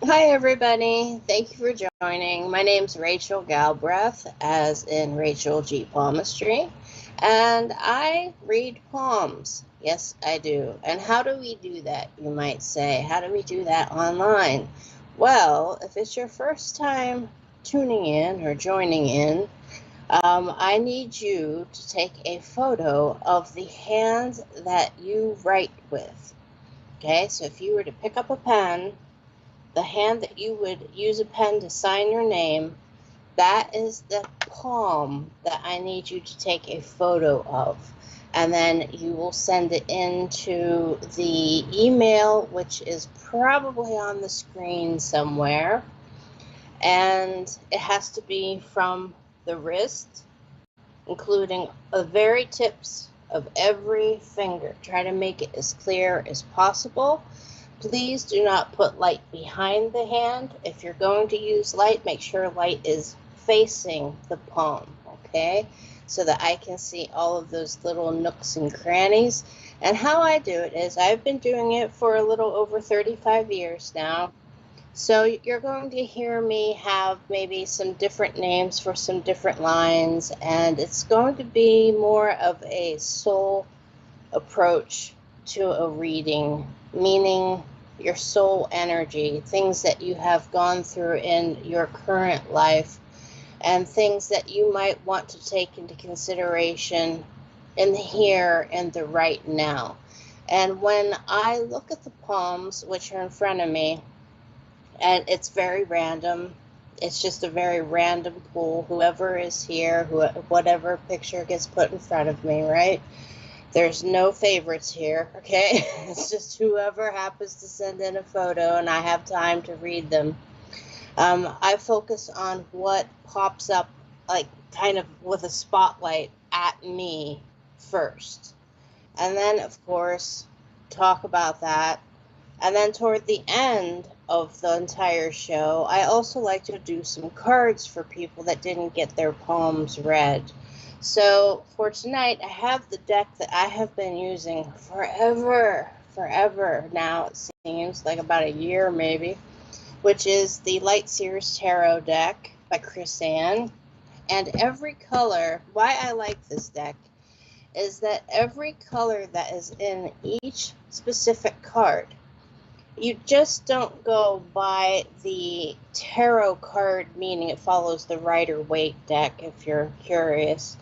Hi, everybody. Thank you for joining. My name's Rachel Galbreath, as in Rachel G. Palmistry, and I read palms. Yes, I do. And how do we do that, you might say? How do we do that online? Well, if it's your first time tuning in or joining in, I need you to take a photo of the hand that you write with. Okay, so if you were to pick up a pen, the hand that you would use a pen to sign your name, that is the palm that I need you to take a photo of. And then you will send it into the email, which is probably on the screen somewhere. And it has to be from the wrist, including the very tips of every finger. Try to make it as clear as possible. Please do not put light behind the hand. If you're going to use light, make sure light is facing the palm, okay? So that I can see all of those little nooks and crannies. And how I do it is I've been doing it for a little over 35 years now. So you're going to hear me have maybe some different names for some different lines, and it's going to be more of a soul approach to a reading, meaning your soul energy, things that you have gone through in your current life, and things that you might want to take into consideration in the here and the right now. And when I look at the palms, which are in front of me, and it's very random, it's just a very random pool, whoever is here, whatever picture gets put in front of me, right? There's no favorites here, okay? It's just whoever happens to send in a photo and I have time to read them. I focus on what pops up, like kind of with a spotlight at me first. And then, of course, talk about that. And then toward the end of the entire show, I also like to do some cards for people that didn't get their palms read. So for tonight, I have the deck that I have been using forever now, it seems like about a year maybe, which is the Light Sears Tarot deck by Chris Ann. And every color, why I like this deck, is that every color that is in each specific card, you just don't go by the tarot card, meaning it follows the Rider-Waite deck, if you're curious.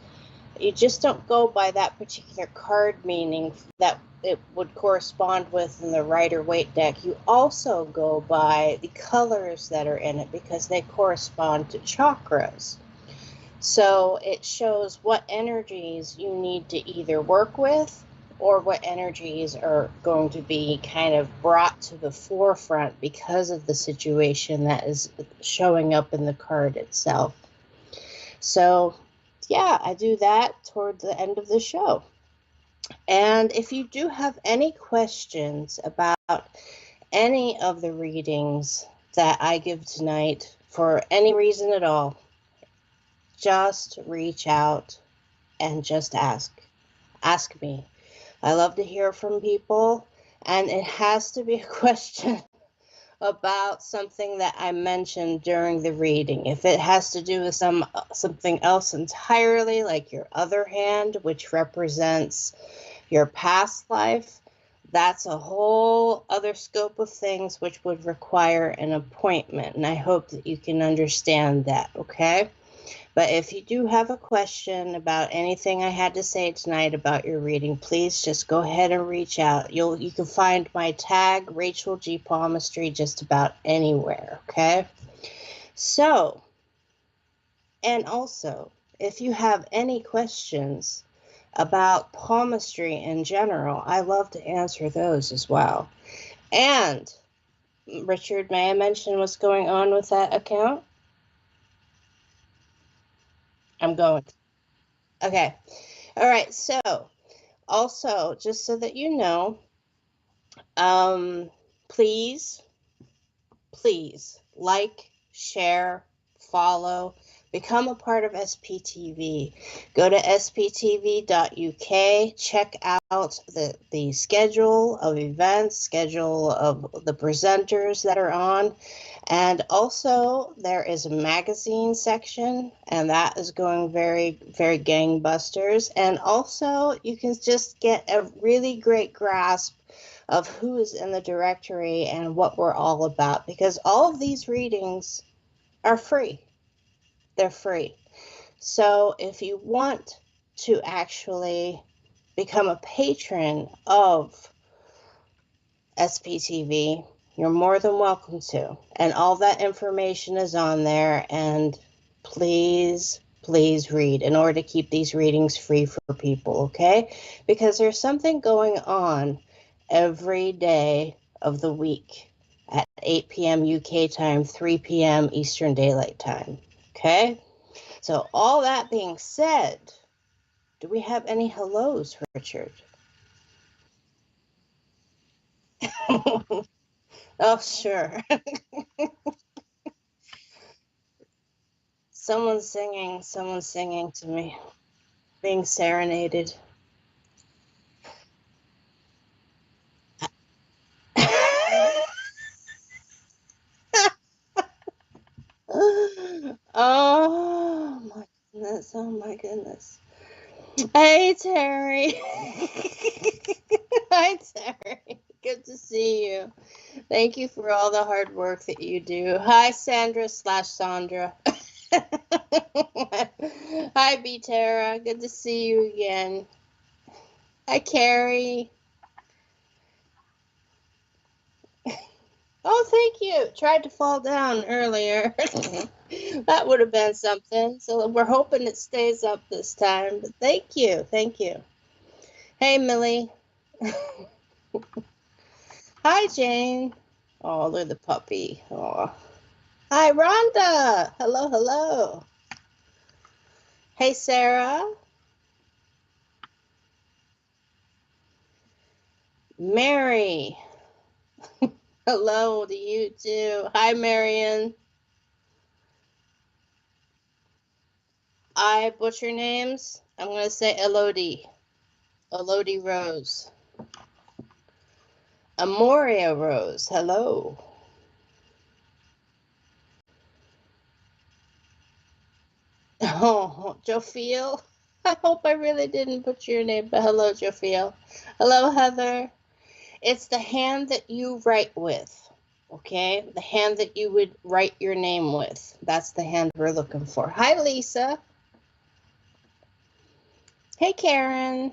You just don't go by that particular card meaning that it would correspond with in the Rider-Waite deck. You also go by the colors that are in it because they correspond to chakras. So it shows what energies you need to either work with or what energies are going to be kind of brought to the forefront because of the situation that is showing up in the card itself. So yeah, I do that toward the end of the show. And if you do have any questions about any of the readings that I give tonight for any reason at all, just reach out and just ask. Ask me. I love to hear from people, and it has to be a question about something that I mentioned during the reading. If it has to do with something else entirely, like your other hand, which represents your past life, that's a whole other scope of things which would require an appointment. And I hope that you can understand that, okay? But if you do have a question about anything I had to say tonight about your reading, please just go ahead and reach out. You can find my tag, Rachel G. Palmistry, just about anywhere, okay? So, and also, if you have any questions about palmistry in general, I love to answer those as well. And, Richard, may I mention what's going on with that account? I'm going. Okay. All right. So, also, just so that you know, please like, share, follow, Become a part of SPTV. Go to sptv.uk, check out the schedule of events, schedule of the presenters that are on, and also there is a magazine section, and that is going very, very gangbusters. And also you can just get a really great grasp of who is in the directory and what we're all about, because all of these readings are free. They're free. So if you want to actually become a patron of SPTV, you're more than welcome to. And all that information is on there. And please, please read in order to keep these readings free for people, okay? Because there's something going on every day of the week at 8 p.m. UK time, 3 p.m. Eastern Daylight Time, okay? So all that being said, do we have any hellos, Richard? Oh, sure. Someone's singing to me, being serenaded. Oh my goodness, oh my goodness. Hey, Terry. Hi, Terry. Good to see you. Thank you for all the hard work that you do. Hi, Sandra/Sandra. Hi, B Tara. Good to see you again. Hi, Carrie. Oh, thank you. Tried to fall down earlier. That would have been something. So we're hoping it stays up this time. But thank you. Thank you. Hey, Millie. Hi, Jane. Oh, look at the puppy. Oh. Hi, Rhonda. Hello, hello. Hey, Sarah. Mary. Hello to you too. Hi, Marion. I butcher names. I'm going to say Elodie. Elodie Rose. Amoria Rose. Hello. Oh, Jophiel. I hope I really didn't butcher your name, but hello, Jophiel. Hello, Heather. It's the hand that you write with, okay? The hand that you would write your name with. That's the hand we're looking for. Hi, Lisa. Hey, Karen.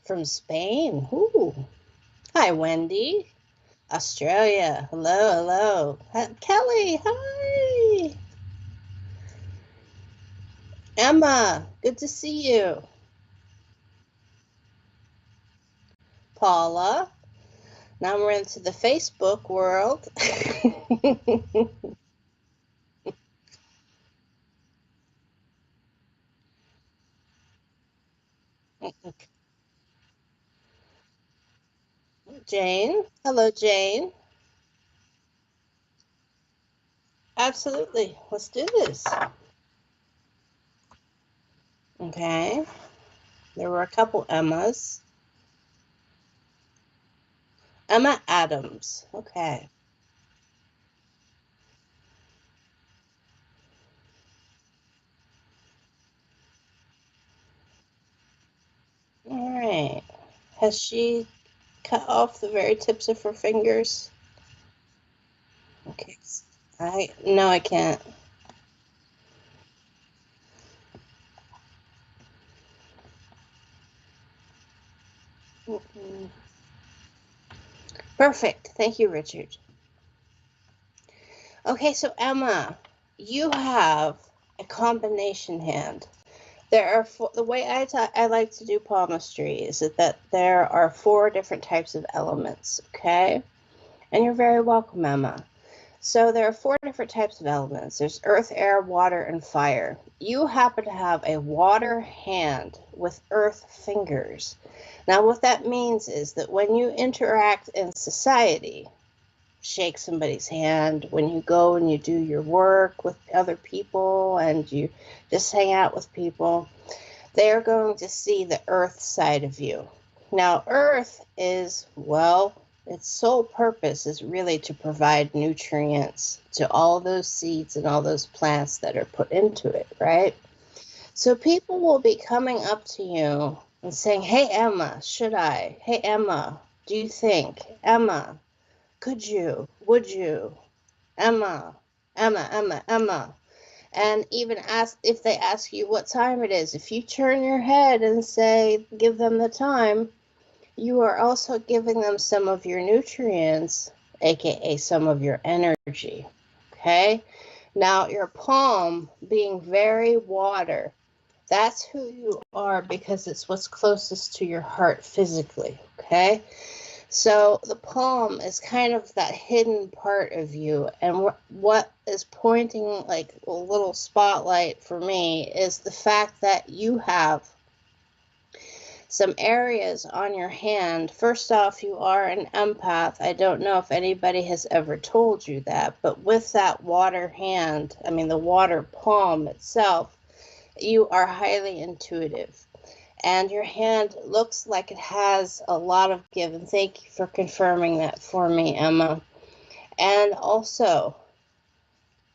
From Spain. Ooh. Hi, Wendy. Australia. Hello, hello. Kelly, hi. Emma, good to see you. Paula. Now we're into the Facebook world. Jane. Hello, Jane. Absolutely. Let's do this. Okay. There were a couple Emmas. Emma Adams. Okay. All right. Has she cut off the very tips of her fingers? Okay. No, I can't. Perfect. Thank you, Richard. Okay, so Emma, you have a combination hand. There are the way I like to do palmistry is that there are 4 different types of elements, okay? And you're very welcome, Emma. So there are 4 different types of elements. There's earth, air, water, and fire. You happen to have a water hand with earth fingers. Now, what that means is that when you interact in society, shake somebody's hand, when you go and you do your work with other people and you just hang out with people, they're going to see the earth side of you. Now, earth is, well, its sole purpose is really to provide nutrients to all those seeds and all those plants that are put into it, right? So people will be coming up to you and saying, hey, Emma, should I? Hey, Emma, do you think? Emma, could you? Would you? Emma, Emma, Emma, Emma. And even ask if they ask you what time it is. If you turn your head and say, give them the time, you are also giving them some of your nutrients, aka some of your energy. Okay? Now, your palm being very water, that's who you are because it's what's closest to your heart physically. Okay? So the palm is kind of that hidden part of you. And what is pointing like a little spotlight for me is the fact that you have some areas on your hand. First off, you are an empath. I don't know if anybody has ever told you that, but with that water hand, I mean the water palm itself, you are highly intuitive. And your hand looks like it has a lot of give. And thank you for confirming that for me, Emma. And also,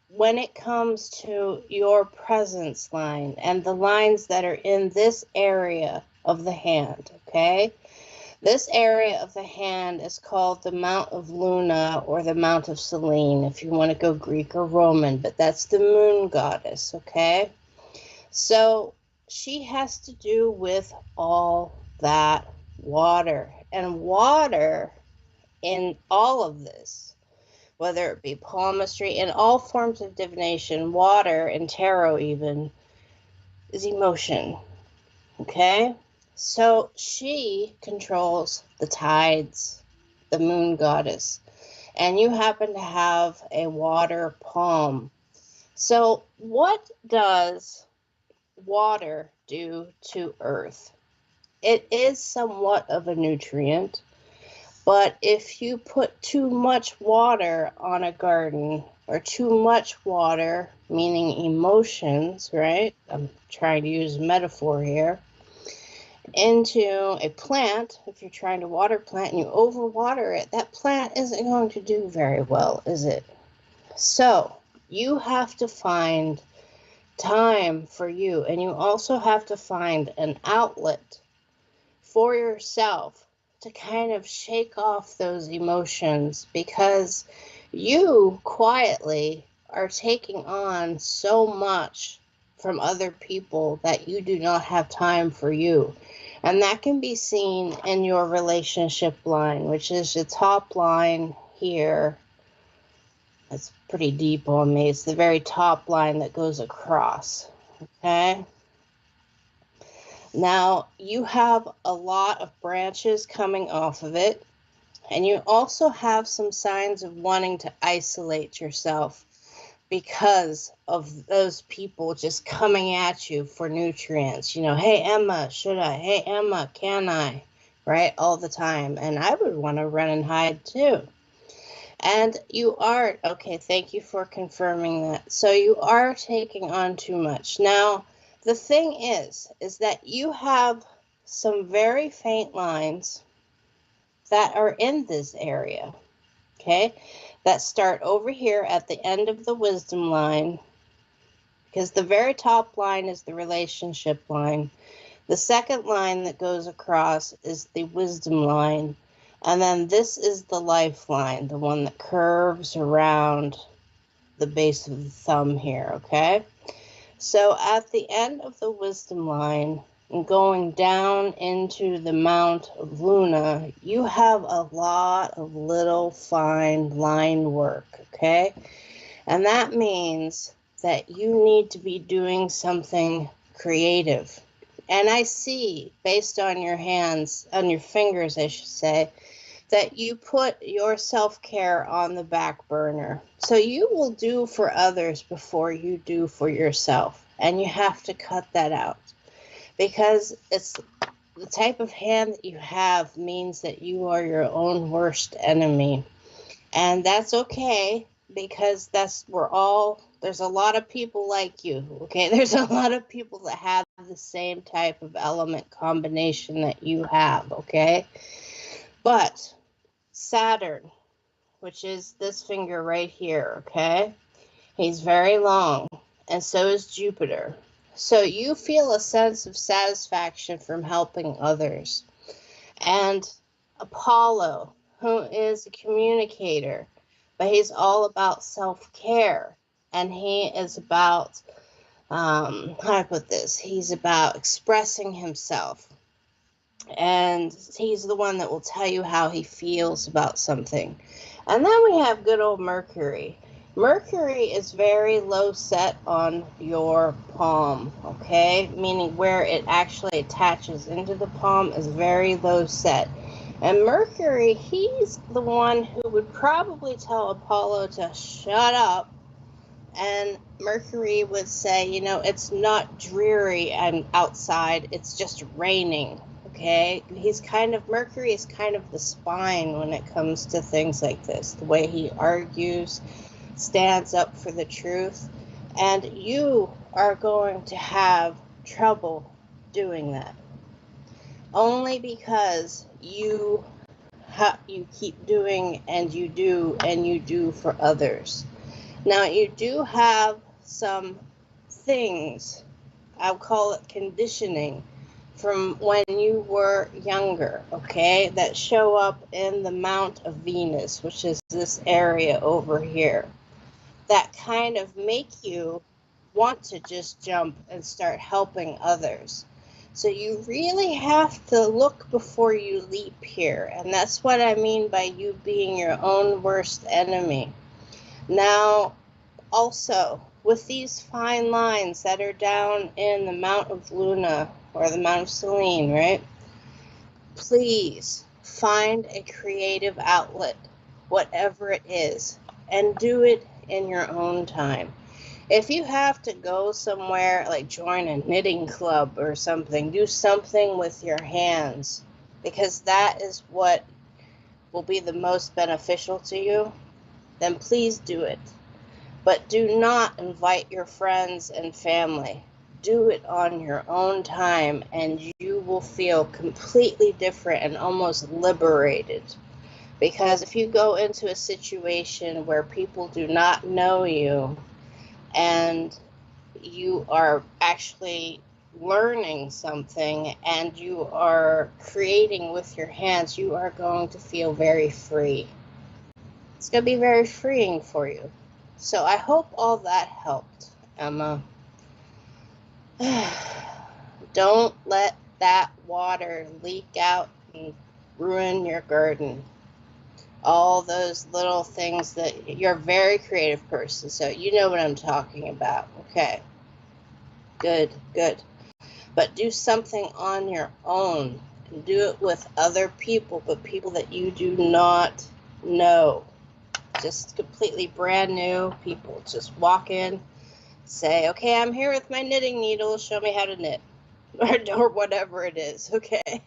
when it comes to your presence line and the lines that are in this area of the hand, okay? This area of the hand is called the Mount of Luna or the Mount of Selene, if you want to go Greek or Roman, but that's the moon goddess, okay? So she has to do with all that water. And water in all of this, whether it be palmistry, in all forms of divination, water and tarot even, is emotion. Okay? So she controls the tides, the moon goddess. And you happen to have a water palm. So what does water do to earth? It is somewhat of a nutrient, but if you put too much water on a garden, or too much water, meaning emotions, right? I'm trying to use a metaphor here, into a plant, if you're trying to water a plant and you overwater it, that plant isn't going to do very well, is it? So you have to find time for you, and you also have to find an outlet for yourself to kind of shake off those emotions, because you quietly are taking on so much from other people that you do not have time for you. And that can be seen in your relationship line, which is the top line here. It's pretty deep on me. It's the very top line that goes across. Okay? Now, you have a lot of branches coming off of it, and you also have some signs of wanting to isolate yourself because of those people just coming at you for nutrients. You know, hey, Emma, should I? Hey, Emma, can I? Right? All the time. And I would want to run and hide too. And you are, okay, thank you for confirming that. So you are taking on too much. Now, the thing is that you have some very faint lines that are in this area, okay, that start over here at the end of the wisdom line, because the very top line is the relationship line. The second line that goes across is the wisdom line. And then this is the lifeline, the one that curves around the base of the thumb here, okay? So at the end of the wisdom line and going down into the Mount of Luna, you have a lot of little fine line work, okay? And that means that you need to be doing something creative. And I see, based on your hands, on your fingers, I should say, that you put your self-care on the back burner. So you will do for others before you do for yourself. And you have to cut that out, because it's the type of hand that you have means that you are your own worst enemy. And that's okay, because there's a lot of people like you, okay? There's a lot of people that have the same type of element combination that you have, okay? But Saturn, which is this finger right here, okay? He's very long, and so is Jupiter. So you feel a sense of satisfaction from helping others. And Apollo, who is a communicator, but he's all about self-care. And he is about, how do I put this? He's about expressing himself. And he's the one that will tell you how he feels about something. And then we have good old Mercury. Mercury is very low set on your palm, okay? Meaning where it actually attaches into the palm is very low set. And Mercury, he's the one who would probably tell Apollo to shut up. And Mercury would say, it's not dreary and outside, it's just raining. Okay, Mercury is kind of the spine when it comes to things like this. The way he argues, stands up for the truth, and you are going to have trouble doing that. Only because you keep doing and you do for others. Now you do have some things, I'll call it conditioning, from when you were younger, okay, that show up in the Mount of Venus, which is this area over here, that kind of make you want to just jump and start helping others. So you really have to look before you leap here, and that's what I mean by you being your own worst enemy. Now, also, with these fine lines that are down in the Mount of Luna, or the Mount of Selene, right? Please find a creative outlet, whatever it is, and do it in your own time. If you have to go somewhere, like join a knitting club or something, do something with your hands, because that is what will be the most beneficial to you, then please do it. But do not invite your friends and family. Do it on your own time, and you will feel completely different and almost liberated. Because if you go into a situation where people do not know you, and you are actually learning something and you are creating with your hands, you are going to feel very free. It's going to be very freeing for you. So I hope all that helped, Emma. Don't let that water leak out and ruin your garden. All those little things that you're a very creative person, so you know what I'm talking about. Okay. Good. But do something on your own, and do it with other people, but people that you do not know. Just completely brand new people. Just walk in, say, okay, I'm here with my knitting needle, show me how to knit. Or whatever it is, okay?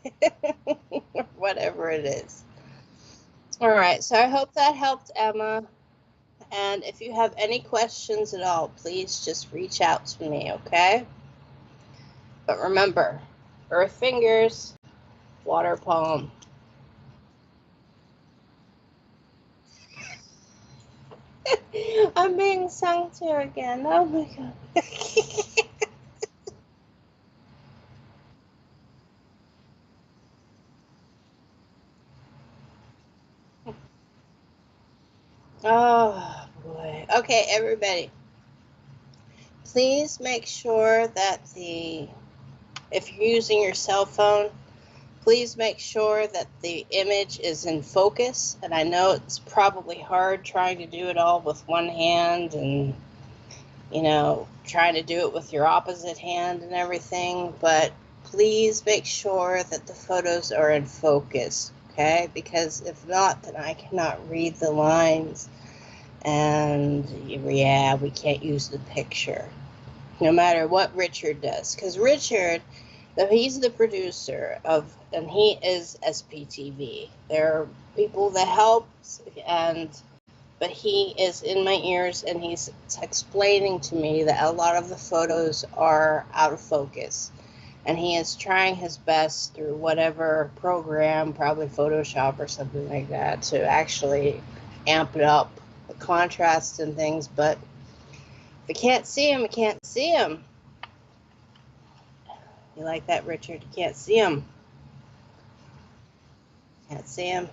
Whatever it is. All right, so I hope that helped, Emma. And if you have any questions at all, please just reach out to me, okay? But remember, earth fingers, water palm. I'm being sung to again. Oh my God. Oh boy. Okay, everybody. Please make sure that if you're using your cell phone, please make sure that the image is in focus. And I know it's probably hard trying to do it all with one hand and, trying to do it with your opposite hand and everything. But please make sure that the photos are in focus, okay? Because if not, then I cannot read the lines. And yeah, we can't use the picture, no matter what Richard does. Because Richard, he's the producer and he is SPTV. There are people that help, and but he is in my ears and he's explaining to me that a lot of the photos are out of focus. And he is trying his best through whatever program, probably Photoshop or something like that, to actually amp it up, the contrast and things. But if you can't see him, you can't see him. You like that, Richard? You can't see him. Can't see him.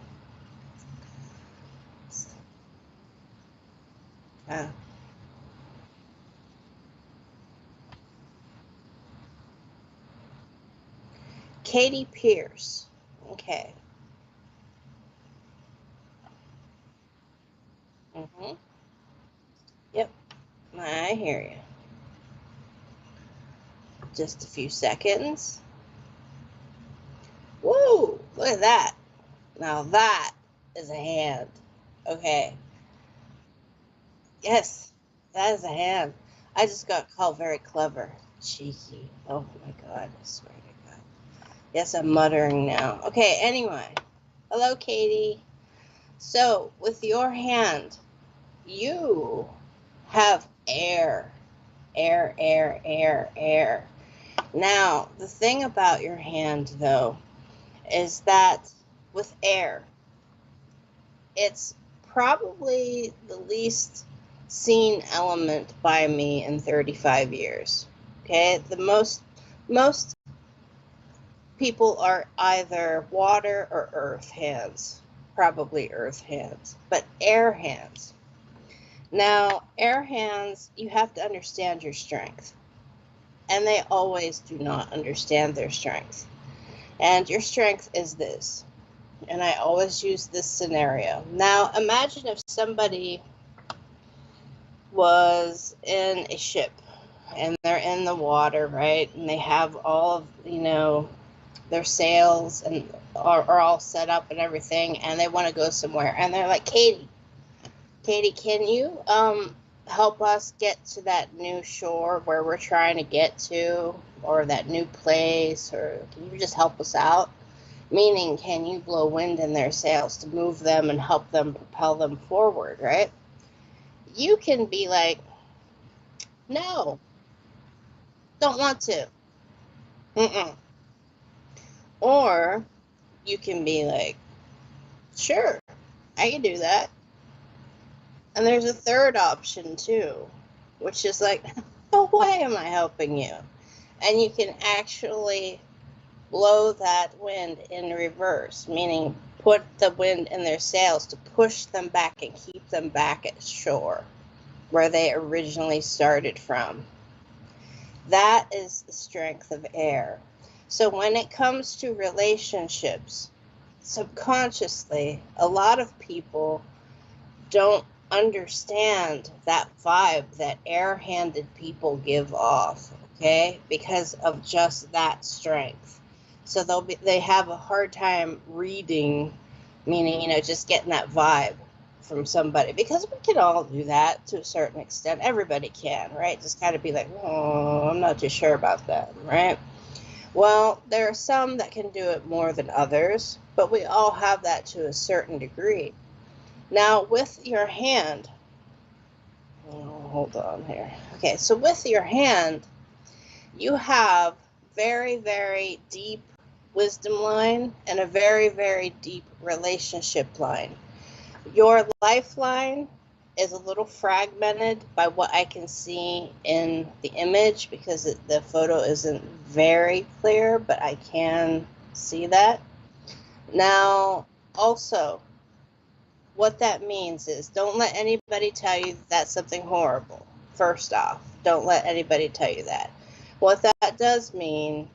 Uh, Katie Pierce. Okay. Yep. I hear you. Just a few seconds. Woo! Look at that. Now that is a hand. Okay. Yes, that is a hand. I just got called very clever. Cheeky. Oh my God. I swear to God. Yes, I'm muttering now. Okay, anyway. Hello, Katie. So, with your hand, you have air. Air, air, air, air. Now, the thing about your hand, though, is that with air, it's probably the least seen element by me in 35 years. Okay, the most people are either water or earth hands, probably earth hands, but air hands. Now, air hands, you have to understand your strength, and they always do not understand their strength. And your strength is this. And I always use this scenario. Now, imagine if somebody was in a ship and they're in the water, right? And they have all of, their sails and are all set up and everything, and they want to go somewhere. And they're like, Katie, can you help us get to that new shore where we're trying to get to, or that new place, or can you just help us out? Meaning, can you blow wind in their sails to move them and help them propel them forward, right? You can be like, no, don't want to. Mm-mm. Or you can be like, sure, I can do that. And there's a third option too, which is like, no way am I helping you. And you can actually blow that wind in reverse, meaning put the wind in their sails to push them back and keep them back at shore where they originally started from. That is the strength of air. So when it comes to relationships, subconsciously, a lot of people don't understand that vibe that air-handed people give off, okay? Because of just that strength. So they have a hard time reading, meaning, just getting that vibe from somebody, because we can all do that to a certain extent. Everybody can, right? Just kind of be like, oh, I'm not too sure about that, right? Well, there are some that can do it more than others, but we all have that to a certain degree. Now, with your hand, hold on here. Okay, so with your hand, you have very, very deep wisdom line and a very, very deep relationship line. Your lifeline is a little fragmented by what I can see in the image, because the photo isn't very clear, but I can see that. Now, also, what that means is, don't let anybody tell you that's something horrible. First off, don't let anybody tell you that. What that does mean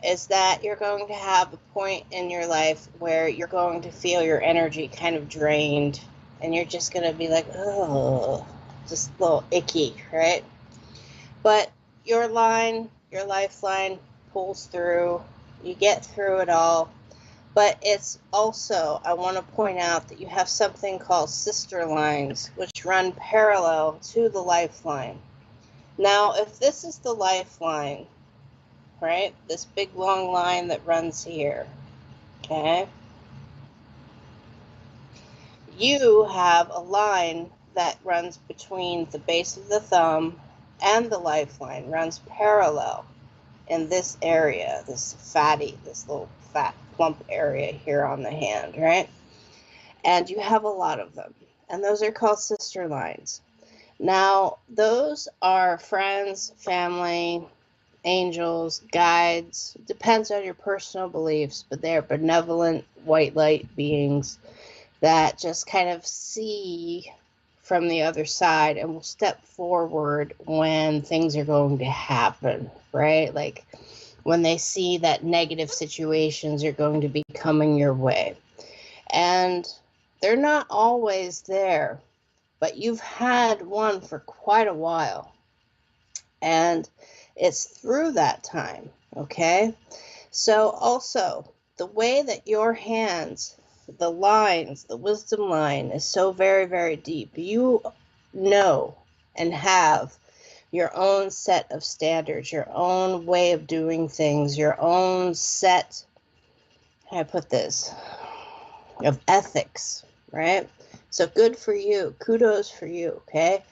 is that you're going to have a point in your life where you're going to feel your energy kind of drained, and you're just going to be like, oh, just a little icky, right? But your lifeline pulls through, you get through it all. But it's also, I want to point out that you have something called sister lines, which run parallel to the lifeline. Now, if this is the lifeline, right, this big long line that runs here, okay, You have a line that runs between the base of the thumb and the lifeline, runs parallel in this area, this little fat plump area here on the hand, right? And you have a lot of them. And those are called sister lines. Now, those are friends, family, angels, guides, depends on your personal beliefs, but they're benevolent white light beings that just kind of see from the other side and will step forward when things are going to happen, right? Like when they see that negative situations are going to be coming your way. And they're not always there, but you've had one for quite a while. And it's through that time, okay? So also, the way that your hands, the lines, the wisdom line is so very, very deep. You know and have your own set of standards, your own way of doing things, your own set, how do I put this, of ethics, right? So good for you. Kudos for you, okay?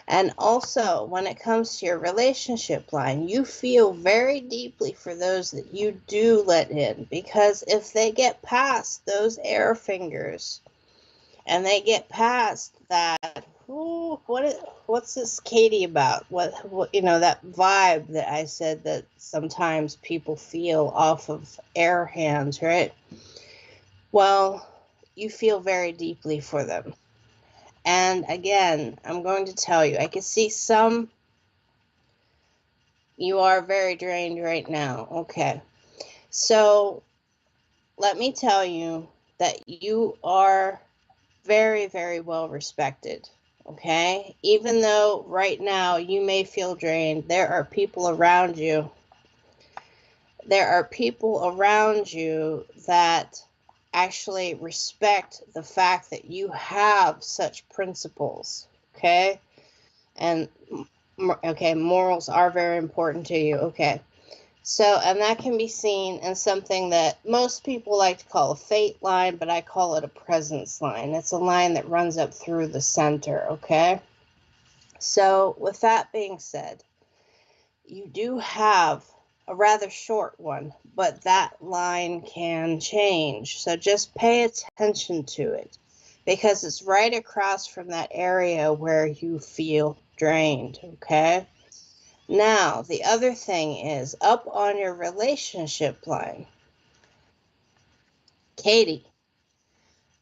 And also, when it comes to your relationship line, you feel very deeply for those that you do let in, because if they get past those air fingers and they get past that, ooh, what's this Katie about? What that vibe that I said that sometimes people feel off of air hands, right? Well, you feel very deeply for them. And again, I'm going to tell you, I can see you are very drained right now. Okay. So let me tell you that you are very, very well respected. Okay. Even though right now you may feel drained, there are people around you. There are people around you that actually respect the fact that you have such principles. Okay. And okay, morals are very important to you. Okay. So, and that can be seen in something that most people like to call a fate line, but I call it a presence line. It's a line that runs up through the center, okay? So, with that being said, you do have a rather short one, but that line can change. So, just pay attention to it because it's right across from that area where you feel drained, okay? Now, the other thing is up on your relationship line, Katie,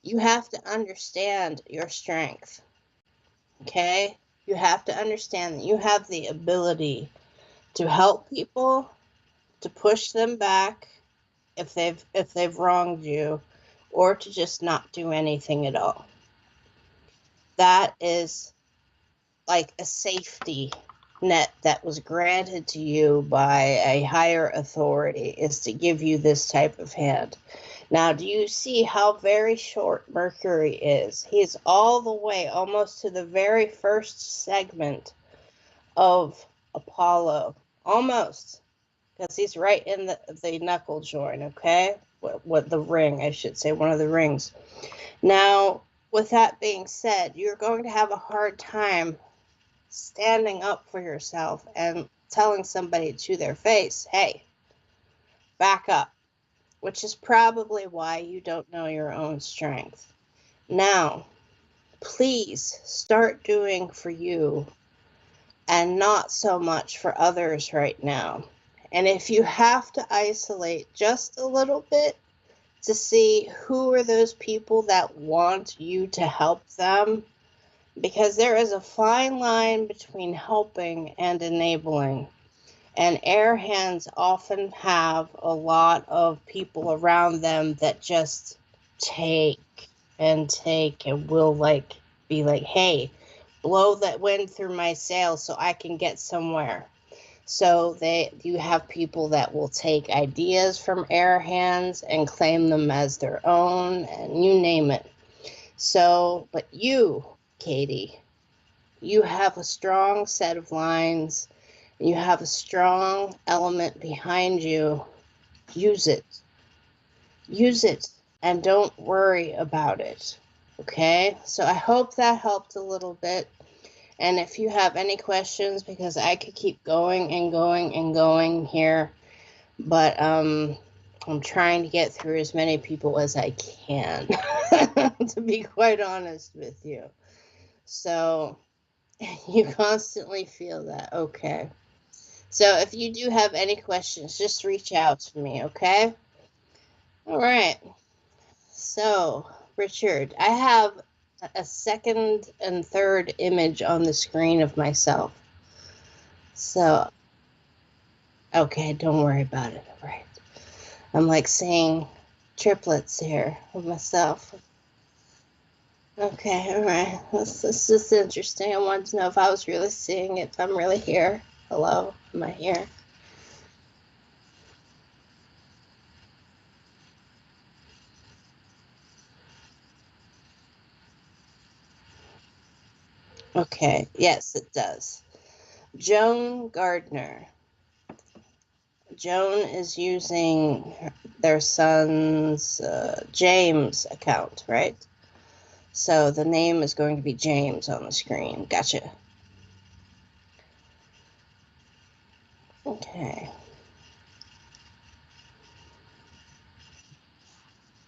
you have to understand your strength, okay? You have to understand that you have the ability to help people, to push them back if they've wronged you, or to just not do anything at all. That is like a safety net that was granted to you by a higher authority, is to give you this type of hand. Now, do you see how very short Mercury is? He's all the way almost to the very first segment of Apollo. Almost. Because he's right in the knuckle joint, okay? What the ring, I should say, one of the rings. Now, with that being said, you're going to have a hard time standing up for yourself and telling somebody to their face, hey, back up, which is probably why you don't know your own strength. Now, please start doing for you and not so much for others right now. And if you have to isolate just a little bit to see who are those people that want you to help them, because there is a fine line between helping and enabling. And air hands often have a lot of people around them that just take and will be like, hey, blow that wind through my sails so I can get somewhere. So you have people that will take ideas from air hands and claim them as their own, and you name it. So, but you, Katie, you have a strong set of lines. You have a strong element behind you. Use it. Use it and don't worry about it. Okay, so I hope that helped a little bit. And if you have any questions, because I could keep going and going and going here, but I'm trying to get through as many people as I can, to be quite honest with you. So you constantly feel that. Okay. So if you do have any questions, just reach out to me, okay? All right. So, Richard, I have a second and third image on the screen of myself. So, okay, don't worry about it. All right. I'm like seeing triplets here of myself. Okay, all right. This is interesting. I wanted to know if I was really seeing it, if I'm really here. Hello, am I here? Okay, yes, it does. Joan Gardner. Joan is using their son's James account, right? So the name is going to be James on the screen. Gotcha. Okay.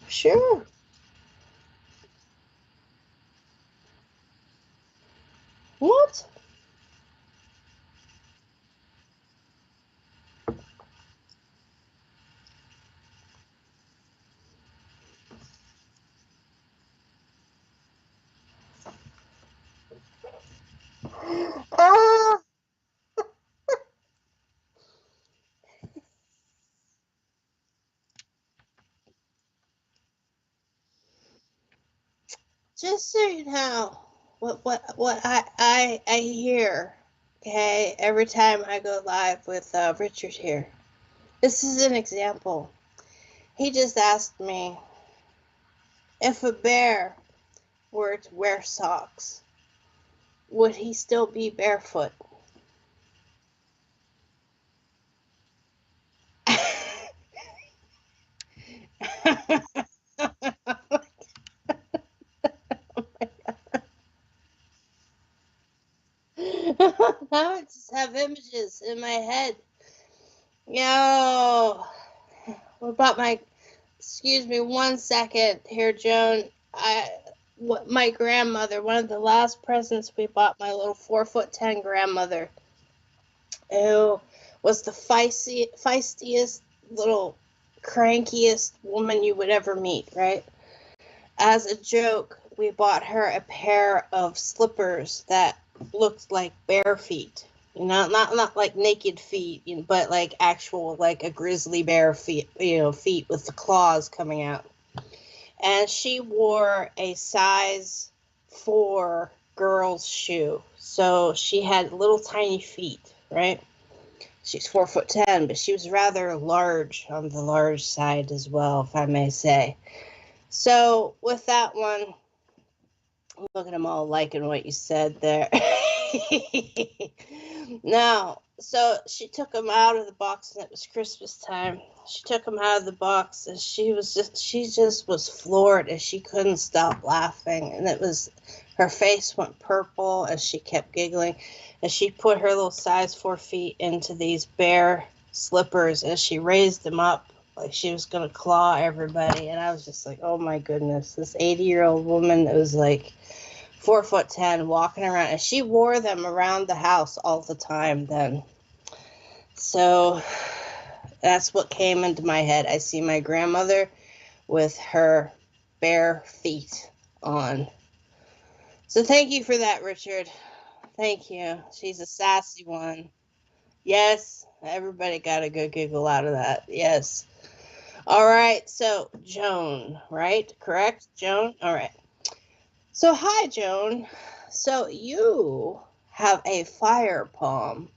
Sure. What? Ah! Just so you know, what I hear, okay, every time I go live with Richard here. This is an example. He just asked me if a bear were to wear socks, would he still be barefoot? Now I just have images in my head. Yo, what about my? Excuse me, 1 second here, Joan. My grandmother. One of the last presents we bought my little 4'10" grandmother, who was the feistiest little crankiest woman you would ever meet, right? As a joke, we bought her a pair of slippers that looked like bare feet. You know, not like naked feet, you know, but like actual like a grizzly bear feet, feet with the claws coming out. And she wore a size 4 girl's shoe. So she had little tiny feet, right? She's 4'10", but she was rather large on the large side as well, if I may say. So with that one, look at them all liking what you said there. Now, so she took them out of the box, and it was Christmas time. She took them out of the box, and she just was floored, and she couldn't stop laughing. And her face went purple as she kept giggling. And she put her little size 4 feet into these bare slippers, and she raised them up like she was gonna claw everybody. And I was just like, oh my goodness, this 80-year-old woman that was like 4'10" walking around, and she wore them around the house all the time then. So that's what came into my head. I see my grandmother with her bare feet on. So thank you for that, Richard. Thank you. She's a sassy one. Yes, everybody got a good giggle out of that. Yes. All right. So Joan, right? Correct, Joan? All right. So hi, Joan. So you have a fire palm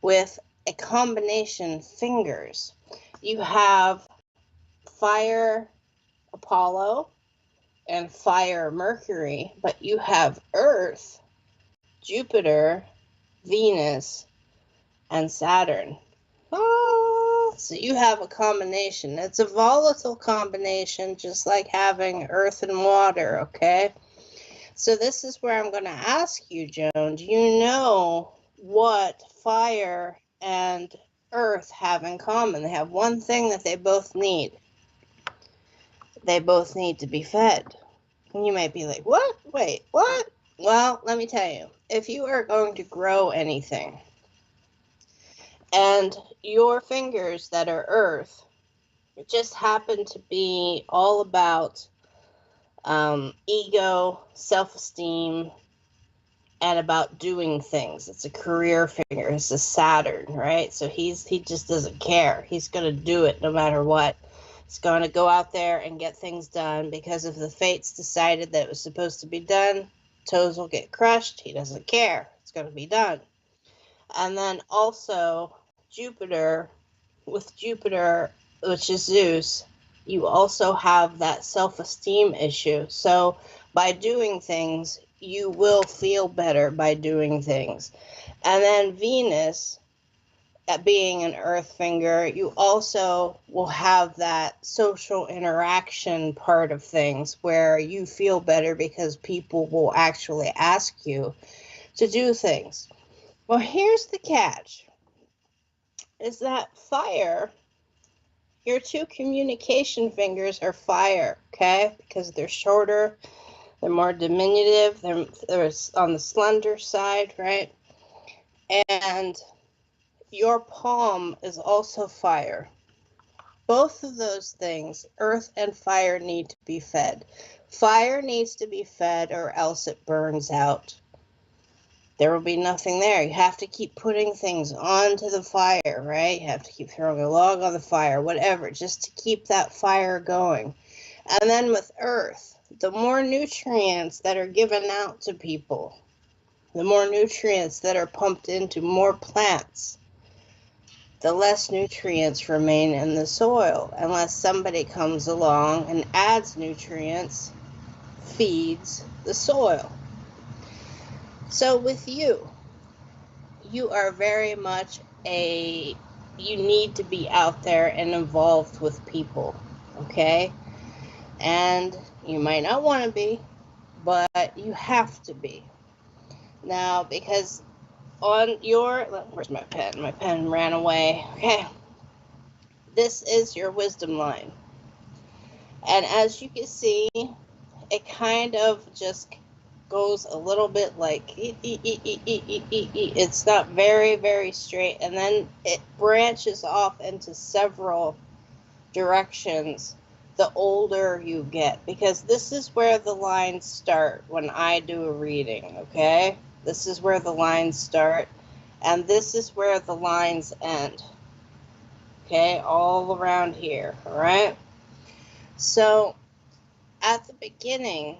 with a combination fingers. You have fire Apollo and fire Mercury, but you have Earth, Jupiter, Venus, and Saturn. Oh, so you have a combination. It's a volatile combination, just like having earth and water, okay? So this is where I'm going to ask you, Joan, do you know what fire and earth have in common? They have one thing that they both need. They both need to be fed. And you might be like, what? Wait, what? Well, let me tell you, if you are going to grow anything and your fingers that are earth just happen to be all about ego, self-esteem, and about doing things. It's a career finger. It's a Saturn, right? So he just doesn't care. He's going to do it no matter what. He's going to go out there and get things done because if the fates decided that it was supposed to be done, toes will get crushed. He doesn't care. It's going to be done. And then also Jupiter, with Jupiter, which is Zeus, you also have that self-esteem issue. So by doing things, you will feel better by doing things. And then Venus, at being an earth finger, you also will have that social interaction part of things where you feel better because people will actually ask you to do things. Well, here's the catch, is that fire, your two communication fingers are fire, okay? Because they're shorter, they're more diminutive, they're on the slender side, right? And your palm is also fire. Both of those things, earth and fire, need to be fed. Fire needs to be fed or else it burns out. There will be nothing there. You have to keep putting things onto the fire, right? You have to keep throwing a log on the fire, whatever, just to keep that fire going. And then with earth, the more nutrients that are given out to people, the more nutrients that are pumped into more plants, the less nutrients remain in the soil unless somebody comes along and adds nutrients, feeds the soil. So with you are very much you need to be out there and involved with people, okay? And you might not want to be, but you have to be. Now, because on your, where's my pen? My pen ran away. Okay. This is your wisdom line. And as you can see, it kind of just goes a little bit like it's not very, very straight, and then it branches off into several directions the older you get, because this is where the lines start when I do a reading, okay? This is where the lines start, and this is where the lines end, okay? All around here, all right? So at the beginning,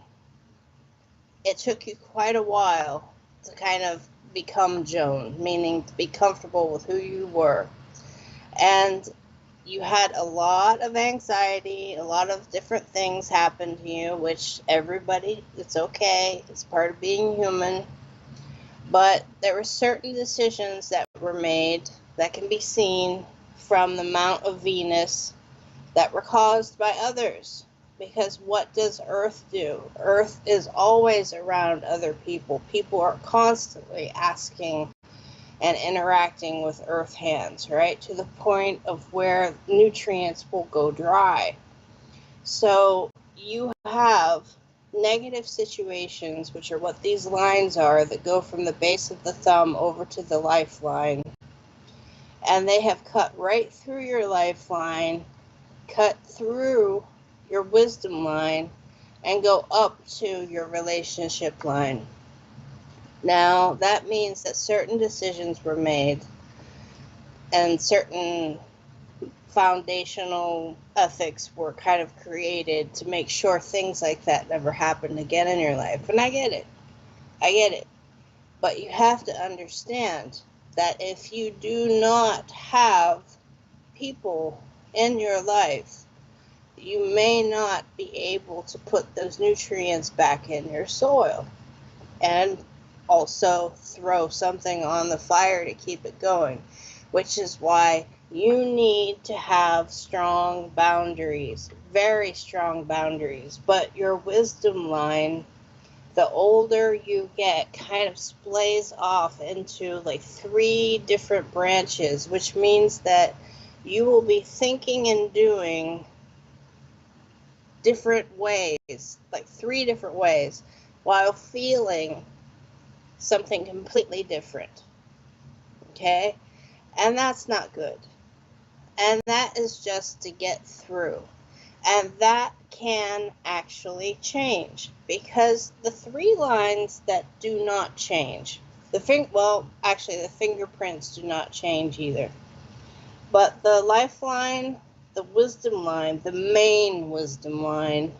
it took you quite a while to kind of become Joan, meaning to be comfortable with who you were. And you had a lot of anxiety, a lot of different things happened to you, which everybody, it's okay, it's part of being human. But there were certain decisions that were made that can be seen from the Mount of Venus that were caused by others. Because what does Earth do? Earth is always around other people. People are constantly asking and interacting with Earth hands, right? To the point of where nutrients will go dry. So you have negative situations, which are what these lines are, that go from the base of the thumb over to the lifeline. And they have cut right through your lifeline, cut through your wisdom line, and go up to your relationship line. Now, that means that certain decisions were made and certain foundational ethics were kind of created to make sure things like that never happen again in your life. And I get it. I get it. But you have to understand that if you do not have people in your life, you may not be able to put those nutrients back in your soil and also throw something on the fire to keep it going, which is why you need to have strong boundaries, very strong boundaries. But your wisdom line the older you get, kind of splays off into like 3 different branches, which means that you will be thinking and doing different ways, like 3 different ways, while feeling something completely different. Okay? And that's not good. And that is just to get through. And that can actually change, because the 3 lines that do not change, the fingerprints do not change either. But the lifeline, the wisdom line, the main wisdom line,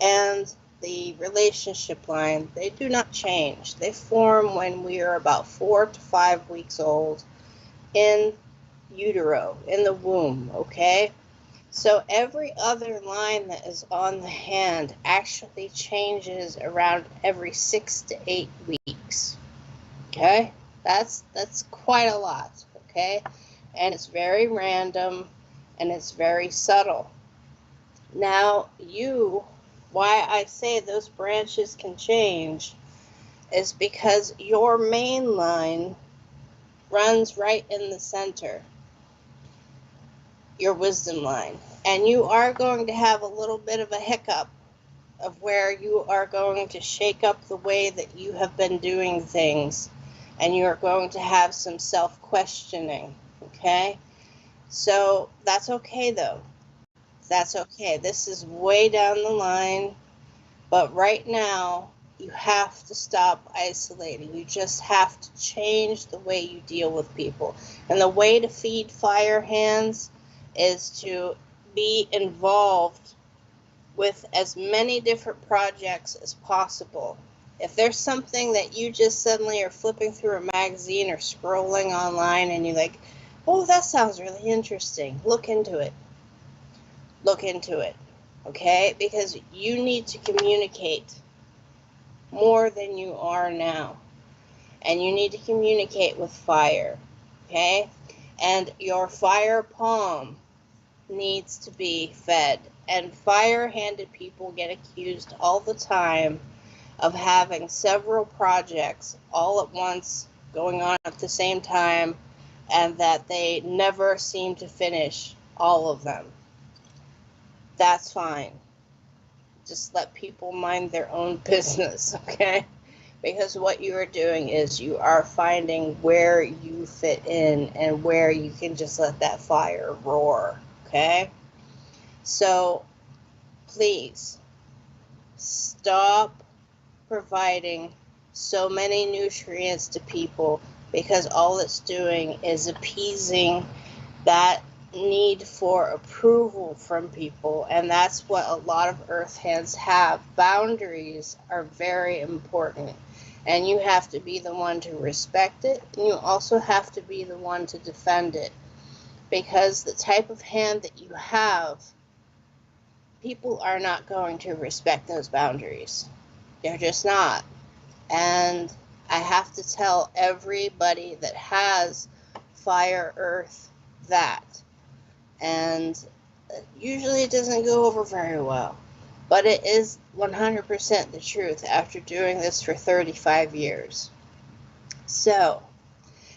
and the relationship line, they do not change. They form when we are about 4 to 5 weeks old in utero, in the womb, okay? So every other line that is on the hand actually changes around every 6 to 8 weeks. Okay? That's quite a lot, okay? And it's very random and it's very subtle. Now, why I say those branches can change is because your main line runs right in the center, your wisdom line, and you are going to have a little bit of a hiccup of where you are going to shake up the way that you have been doing things, and you are going to have some self-questioning, okay? So that's okay though. That's okay. This is way down the line, but right now you have to stop isolating. You just have to change the way you deal with people. And the way to feed fire hands is to be involved with as many different projects as possible. If there's something that you just suddenly are flipping through a magazine or scrolling online and you're like, oh, that sounds really interesting, look into it. Look into it, okay? Because you need to communicate more than you are now. And you need to communicate with fire, okay? And your fire palm needs to be fed. And fire-handed people get accused all the time of having several projects all at once going on at the same time, and that they never seem to finish all of them. That's fine. Just let people mind their own business, okay? Because what you are doing is you are finding where you fit in and where you can just let that fire roar, okay? So please stop providing so many nutrients to people, because all it's doing is appeasing that need for approval from people. And that's what a lot of earth hands have. Boundaries are very important, and you have to be the one to respect it, and you also have to be the one to defend it, because the type of hand that you have, people are not going to respect those boundaries. They're just not. And I have to tell everybody that has fire earth that. And usually it doesn't go over very well. But it is 100% the truth after doing this for 35 years. So,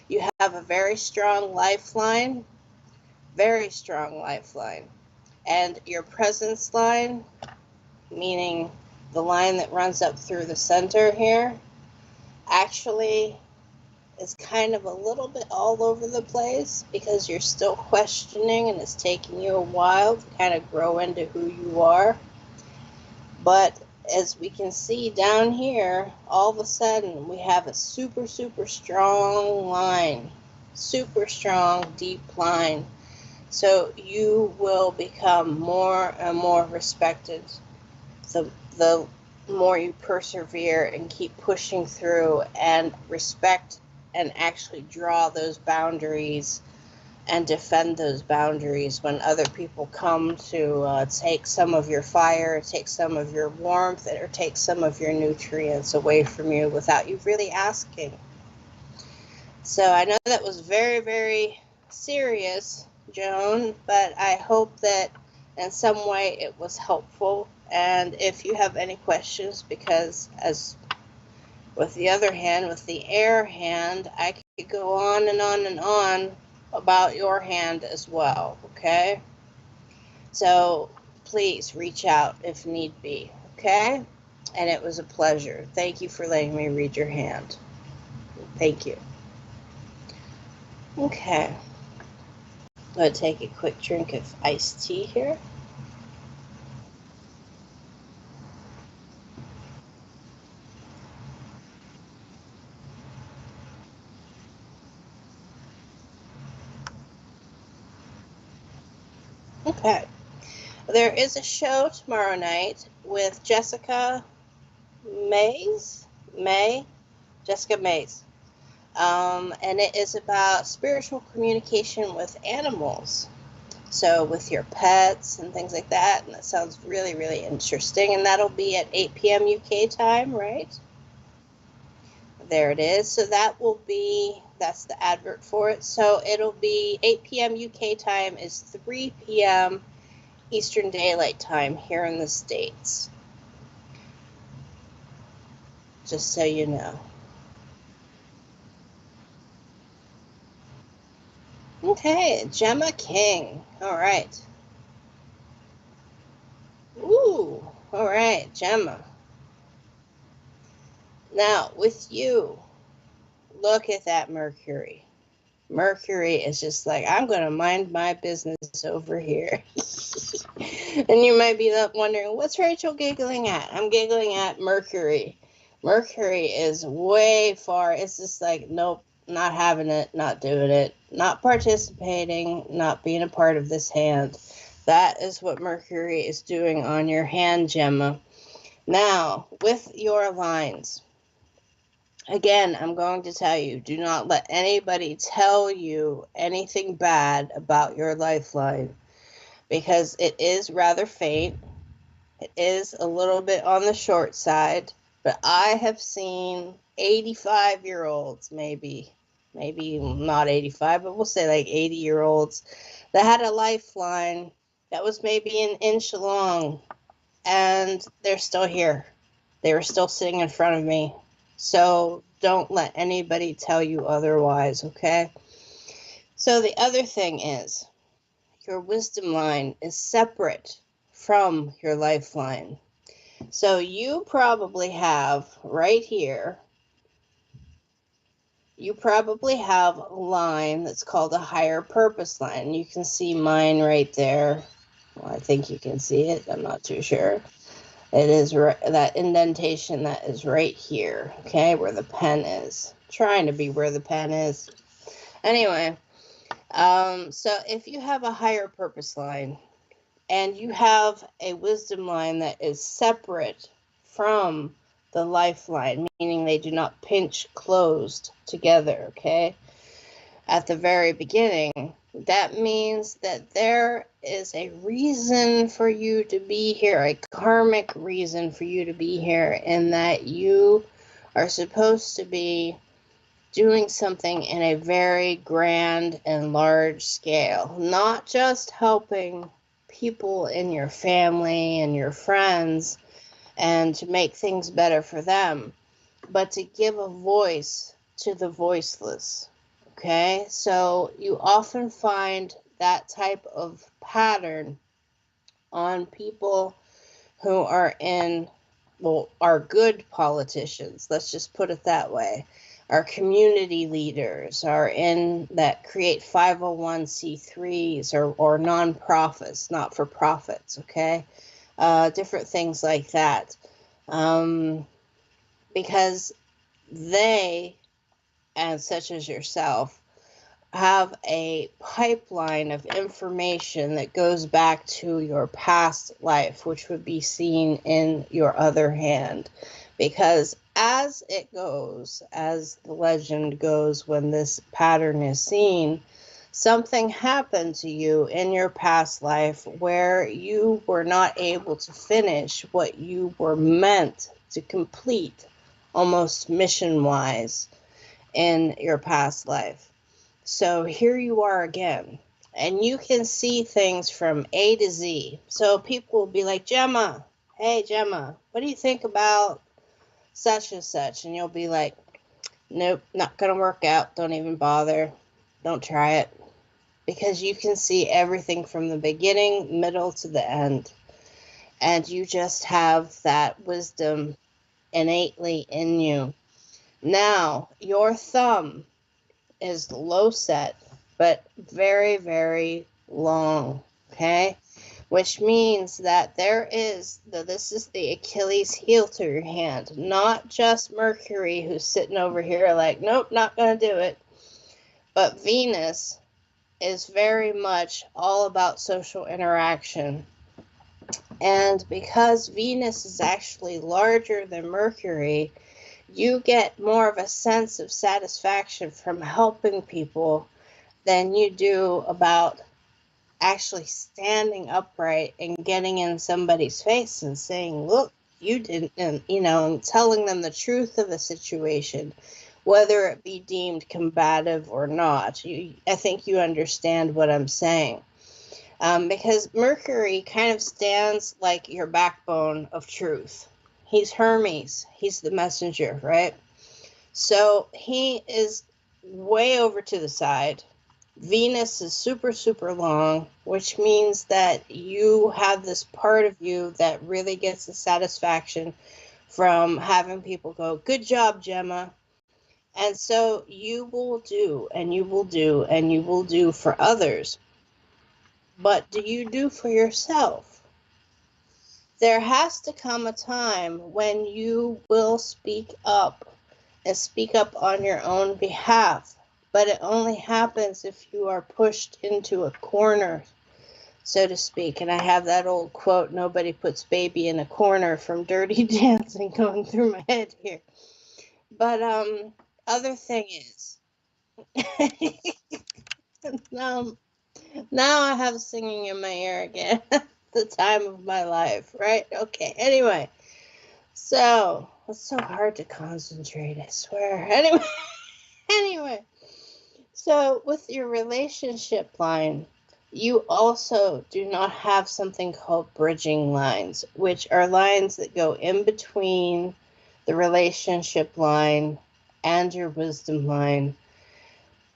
you have a very strong lifeline. Very strong lifeline. And your presence line, meaning the line that runs up through the center here, actually is kind of a little bit all over the place, because you're still questioning and it's taking you a while to kind of grow into who you are. But as we can see down here, all of a sudden we have a super, super strong line, super strong, deep line. So you will become more and more respected the more you persevere and keep pushing through and respect and actually draw those boundaries and defend those boundaries when other people come to take some of your fire, take some of your warmth, or take some of your nutrients away from you without you really asking. So I know that was very, very serious, Joan, but I hope that in some way it was helpful. And if you have any questions, because as With the other hand, with the air hand, I could go on and on and on about your hand as well, okay? So please reach out if need be, okay? And it was a pleasure. Thank you for letting me read your hand. Thank you. Okay. I'm going to take a quick drink of iced tea here. Okay. There is a show tomorrow night with Jessica Jessica Mays. And it is about spiritual communication with animals. So with your pets and things like that. And that sounds really, really interesting. And that'll be at 8 p.m. UK time, right? There it is. So that's the advert for it. So it'll be 8 p.m. UK time is 3 p.m. Eastern Daylight Time here in the States. Just so you know. Okay, Gemma King. All right. Ooh, all right, Gemma. Now, with you, look at that Mercury. Mercury is just like, I'm going to mind my business over here. And you might be wondering, what's Rachel giggling at? I'm giggling at Mercury. Mercury is way far. It's just like, nope, not having it, not doing it, not participating, not being a part of this hand. That is what Mercury is doing on your hand, Gemma. Now, with your lines, again, I'm going to tell you, do not let anybody tell you anything bad about your lifeline, because it is rather faint. It is a little bit on the short side, but I have seen 85-year-olds, maybe not 85, but we'll say like 80-year-olds that had a lifeline that was maybe an inch long, and they're still here. They were still sitting in front of me. So don't let anybody tell you otherwise, okay? So the other thing is, your wisdom line is separate from your lifeline. So you probably have right here, you probably have a line that's called a higher purpose line. You can see mine right there. Well, I think you can see it. I'm not too sure. It is that indentation that is right here, okay, where the pen is. Trying to be where the pen is. Anyway, so if you have a higher purpose line and you have a wisdom line that is separate from the lifeline, meaning they do not pinch closed together, okay, at the very beginning, that means that there is a reason for you to be here, a karmic reason for you to be here, and that you are supposed to be doing something in a very grand and large scale, not just helping people in your family and your friends and to make things better for them, but to give a voice to the voiceless. Okay, so you often find that type of pattern on people who are are good politicians. Let's just put it that way. Our community leaders are in that create 501c3s or nonprofits, not for profits, okay? Different things like that. Because they, and such as yourself, have a pipeline of information that goes back to your past life, which would be seen in your other hand. Because as the legend goes, when this pattern is seen, something happened to you in your past life where you were not able to finish what you were meant to complete, almost mission-wise, in your past life. So here you are again, and you can see things from A to Z. So people will be like, Gemma, hey Gemma, what do you think about such and such. And you'll be like, nope, not going to work out. Don't even bother. Don't try it. Because you can see everything from the beginning, middle to the end. And you just have that wisdom innately in you. Now, your thumb is low set, but very, very long. Okay? Which means that this is the Achilles heel to your hand, not just Mercury, who's sitting over here like, nope, not going to do it. But Venus is very much all about social interaction. And because Venus is actually larger than Mercury, you get more of a sense of satisfaction from helping people than you do about actually standing upright and getting in somebody's face and saying, look, you didn't, and, and telling them the truth of the situation, whether it be deemed combative or not. I think you understand what I'm saying. Because Mercury kind of stands like your backbone of truth. He's Hermes. He's the messenger, right? So he is way over to the side. Venus is super, super long, which means that you have this part of you that really gets the satisfaction from having people go, good job, Gemma. And so you will do, and you will do, and you will do for others. But do you do for yourself? There has to come a time when you will speak up and speak up on your own behalf. But it only happens if you are pushed into a corner, so to speak. And I have that old quote, nobody puts baby in a corner, from Dirty Dancing, going through my head here. But other thing is, now I have singing in my ear again. The time of my life, right? Okay, anyway. So, it's so hard to concentrate, I swear. Anyway. So, with your relationship line, you also do not have something called bridging lines, which are lines that go in between the relationship line and your wisdom line.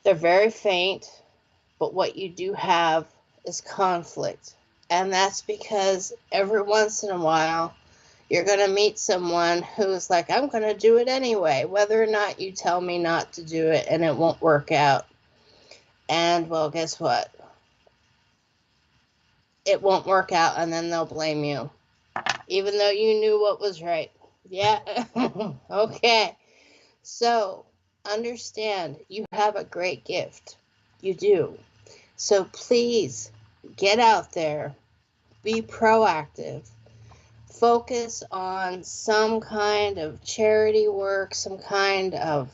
They're very faint, but what you do have is conflict. And that's because every once in a while, you're going to meet someone who's like, I'm going to do it anyway, whether or not you tell me not to do it, and it won't work out. And, well, guess what? It won't work out, and then they'll blame you, even though you knew what was right. Yeah? Okay. So, understand, you have a great gift. You do. So, please, get out there. Be proactive. Focus on some kind of charity work, some kind of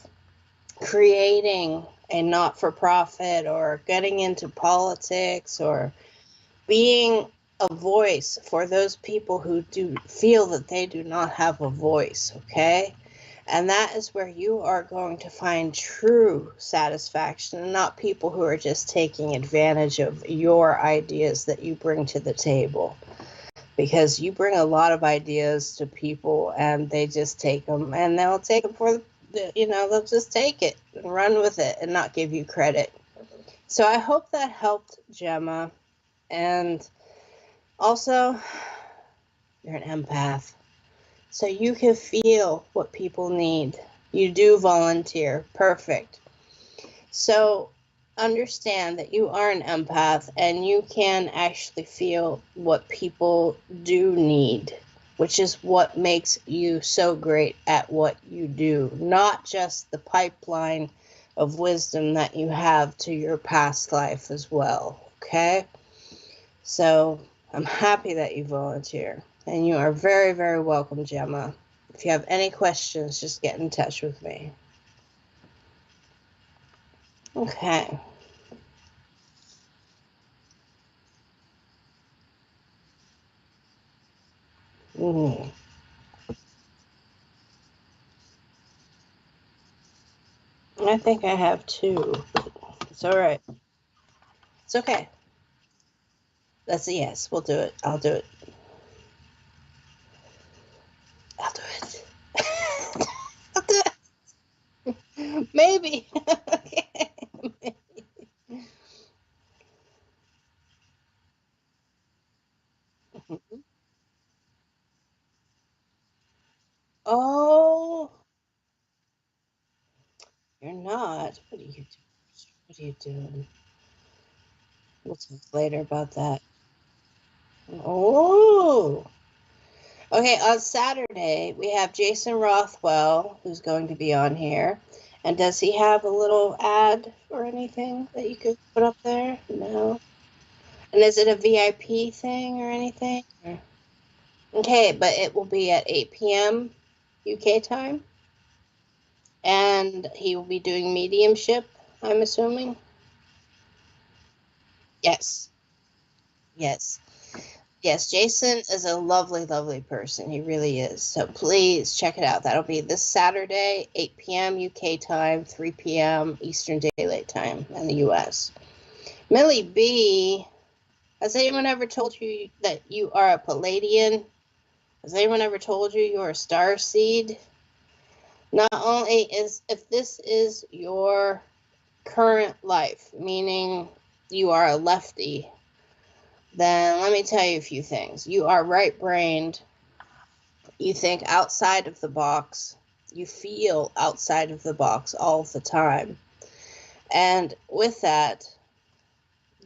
creating a not-for-profit, or getting into politics, or being a voice for those people who do feel that they do not have a voice, okay? And that is where you are going to find true satisfaction, and not people who are just taking advantage of your ideas that you bring to the table. Because you bring a lot of ideas to people, and they just take them, and they'll take them they'll just take it and run with it and not give you credit. So I hope that helped, Gemma. And also, you're an empath, so you can feel what people need. You do volunteer. Perfect. So understand that you are an empath, and you can actually feel what people do need, which is what makes you so great at what you do, not just the pipeline of wisdom that you have to your past life as well, okay? So I'm happy that you volunteer, and you are very, very welcome, Gemma. If you have any questions, just get in touch with me. Okay. Mm. I think I have two. It's all right. It's okay. That's a yes. We'll do it. I'll do it. I'll do it. that? What are you doing? What are you doing? We'll talk later about that. Oh. Okay, on Saturday, we have Jason Rothwell, who's going to be on here. And does he have a little ad or anything that you could put up there? No. And is it a VIP thing or anything? Okay, but it will be at 8 p.m. UK time. And he will be doing mediumship, I'm assuming. Yes. Yes. Yes, Jason is a lovely, lovely person. He really is. So please check it out. That'll be this Saturday, 8 p.m. UK time, 3 p.m. Eastern Daylight Time in the US. Millie B, has anyone ever told you that you are a Palladian? Has anyone ever told you you're a star seed? Not only is, if this is your current life, meaning you are a lefty, then let me tell you a few things. You are right-brained. You think outside of the box. You feel outside of the box all the time. And with that,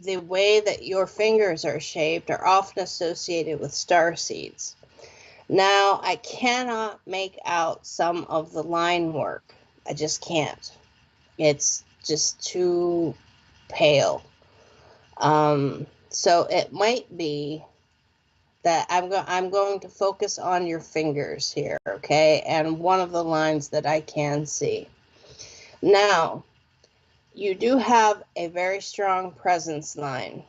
the way that your fingers are shaped are often associated with star seeds. Now, I cannot make out some of the line work. I just can't. It's just too pale. So it might be that I'm going to focus on your fingers here, okay? And one of the lines that I can see. Now, you do have a very strong presence line,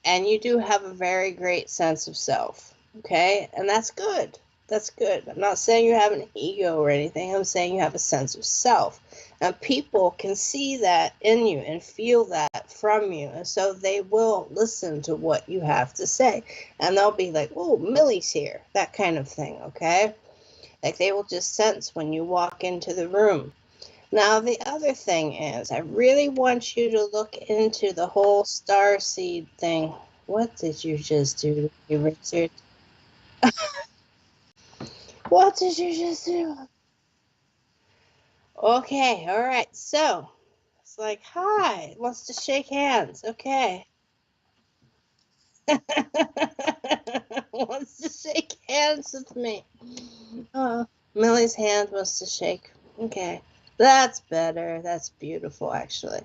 and you do have a very great sense of self, okay? And that's good. That's good. I'm not saying you have an ego or anything. I'm saying you have a sense of self. And people can see that in you and feel that from you. And so they will listen to what you have to say. And they'll be like, oh, Millie's here. That kind of thing, okay? Like they will just sense when you walk into the room. Now, the other thing is, I really want you to look into the whole starseed thing. What did you just do, Richard? What did you just do? Okay, all right. So it's like, hi, wants to shake hands. Okay. Wants to shake hands with me. Oh, Millie's hand wants to shake. Okay. That's better. That's beautiful, actually.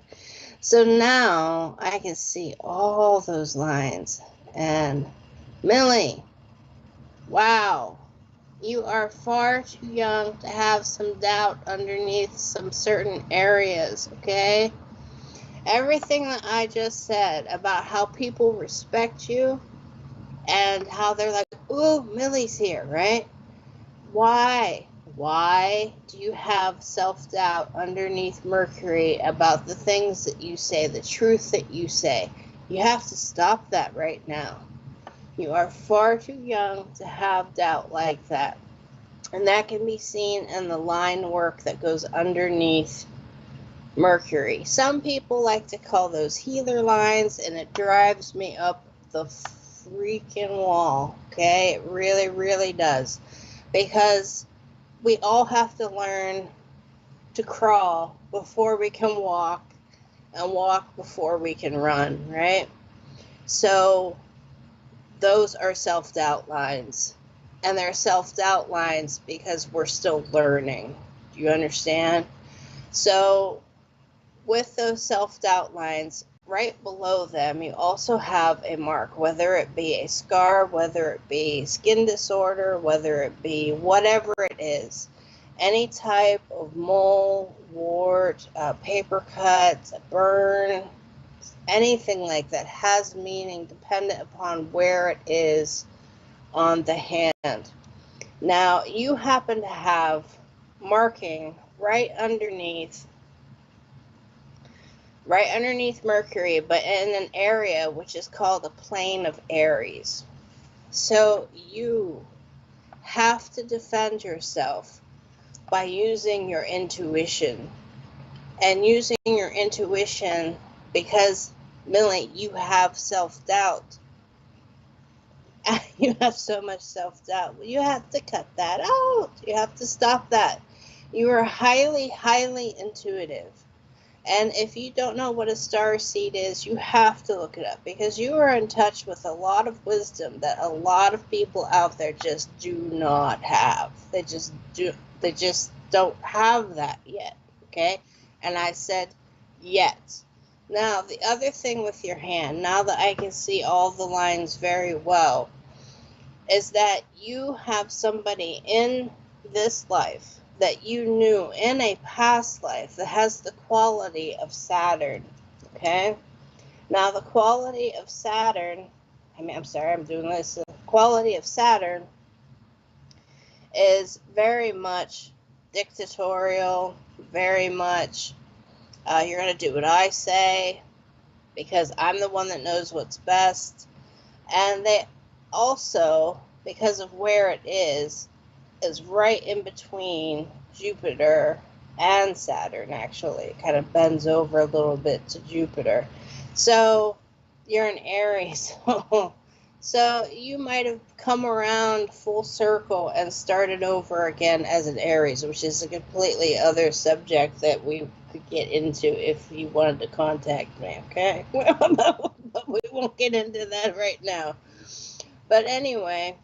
So now I can see all those lines. And Millie, wow. You are far too young to have some doubt underneath some certain areas, okay? Everything that I just said about how people respect you and how they're like, ooh, Millie's here, right? Why? Why do you have self-doubt underneath Mercury about the things that you say, the truth that you say? You have to stop that right now. You are far too young to have doubt like that. And that can be seen in the line work that goes underneath Mercury. Some people like to call those healer lines, and it drives me up the freaking wall. Okay? It really, really does. Because we all have to learn to crawl before we can walk, and walk before we can run, right? So those are self-doubt lines. And they're self-doubt lines because we're still learning. Do you understand? So with those self-doubt lines, right below them, you also have a mark, whether it be a scar, whether it be skin disorder, whether it be whatever it is. Any type of mole, wart, paper cut, burn, anything like that has meaning dependent upon where it is on the hand. Now, you happen to have marking right underneath Mercury, but in an area which is called the plane of Aries. So you have to defend yourself by using your intuition. And using your intuition because, Millie, you have self-doubt. You have so much self-doubt. You have to cut that out. You have to stop that. You are highly, highly intuitive. And if you don't know what a star seed is, you have to look it up, because you are in touch with a lot of wisdom that a lot of people out there just do not have. They just don't have that yet. Okay? And I said yet. Now, the other thing with your hand, now that I can see all the lines very well, is that you have somebody in this life that you knew in a past life that has the quality of Saturn. Okay? Now, the quality of Saturn, the quality of Saturn is very much dictatorial, very much, you're going to do what I say because I'm the one that knows what's best. And they also, because of where it is right in between Jupiter and Saturn, actually. It kind of bends over a little bit to Jupiter. So you're an Aries. So you might have come around full circle and started over again as an Aries, which is a completely other subject that we could get into if you wanted to contact me, okay? But we won't get into that right now. But anyway,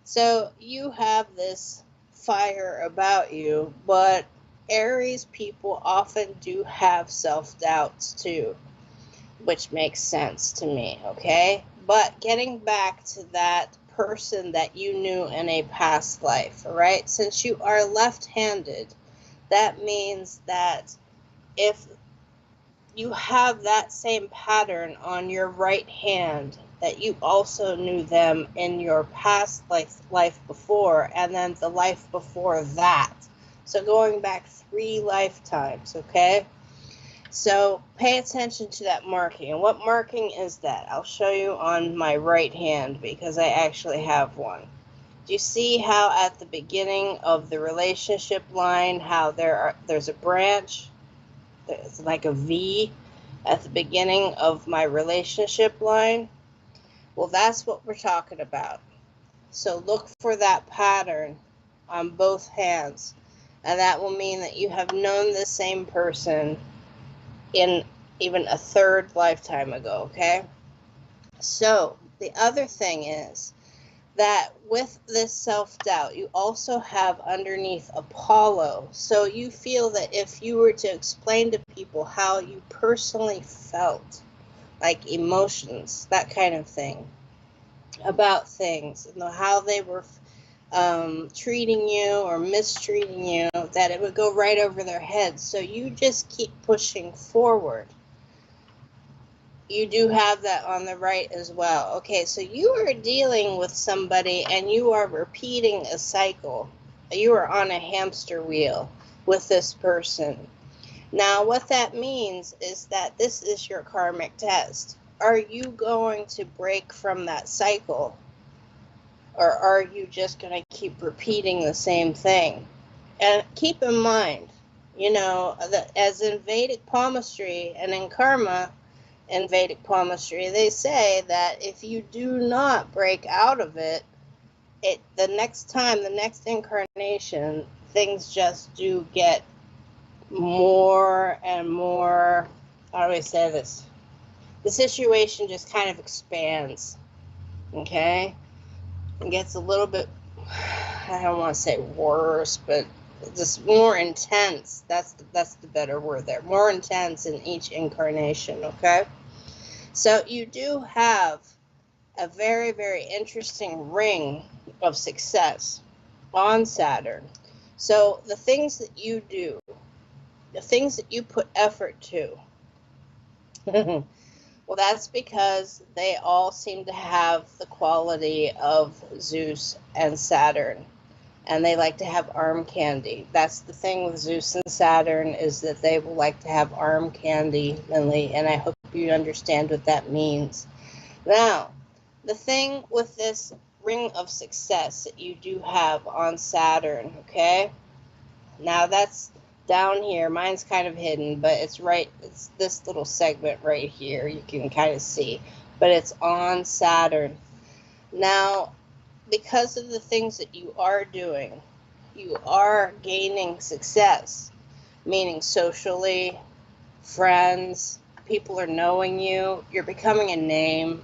so you have this fire about you, but Aries people often do have self-doubts too, which makes sense to me, okay? But getting back to that person that you knew in a past life, right? Since you are left-handed, that means that if you have that same pattern on your right hand, that you also knew them in your past life before, and then the life before that. So going back 3 lifetimes, okay? So pay attention to that marking. And what marking is that? I'll show you on my right hand because I actually have one. Do you see how at the beginning of the relationship line, how there's a branch? It's like a V at the beginning of my relationship line. Well, that's what we're talking about. So look for that pattern on both hands. And that will mean that you have known the same person in even a 3rd lifetime ago, okay? So the other thing is that with this self-doubt, you also have underneath Apollo. So you feel that if you were to explain to people how you personally felt, like emotions, that kind of thing, about things, and how they were treating you or mistreating you, that it would go right over their heads. So you just keep pushing forward. You do have that on the right as well. Okay, so you are dealing with somebody and you are repeating a cycle. You are on a hamster wheel with this person. Now, what that means is that this is your karmic test. Are you going to break from that cycle? Or are you just going to keep repeating the same thing? And keep in mind, you know, that as in Vedic palmistry and in karma, in Vedic palmistry, they say that if you do not break out of it, the next time, the next incarnation, things just do get more and more, how do I say this? The situation just kind of expands, okay? It gets a little bit, I don't want to say worse, but just more intense. That's the better word there. More intense in each incarnation, okay? So you do have a very, very interesting ring of success on Saturn. So the things that you do, the things that you put effort to, well, that's because they all seem to have the quality of Zeus and Saturn. And they like to have arm candy. That's the thing with Zeus and Saturn, is that they will like to have arm candy, Lily, and I hope you understand what that means. Now, the thing with this ring of success that you do have on Saturn, okay? Now that's down here. Mine's kind of hidden, but it's this little segment right here. You can kind of see, but it's on Saturn. Now, because of the things that you are doing, you are gaining success, meaning socially, friends, people are knowing you, you're becoming a name.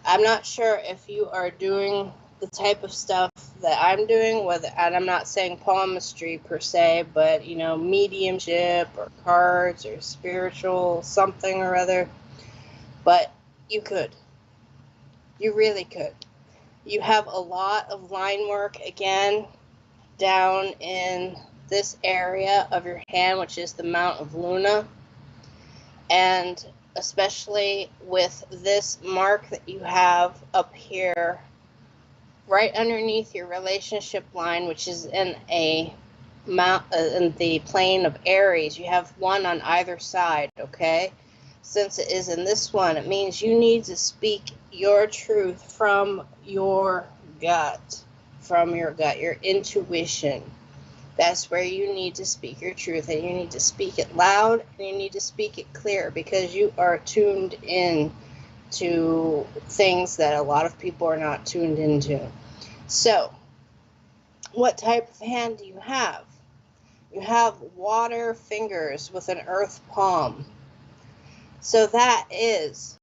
I'm not sure if you are doing the type of stuff that I'm doing, and I'm not saying palmistry per se, but mediumship or cards or spiritual something or other. But you could. You really could. You have a lot of line work again down in this area of your hand, which is the Mount of Luna. And especially with this mark that you have up here, right underneath your relationship line, which is in in the plane of Aries, you have one on either side, okay? Since it is in this one, it means you need to speak your truth from your gut, your intuition. That's where you need to speak your truth, and you need to speak it loud, and you need to speak it clear, because you are tuned in to things that a lot of people are not tuned into. So, what type of hand do you have? You have water fingers with an earth palm. So that is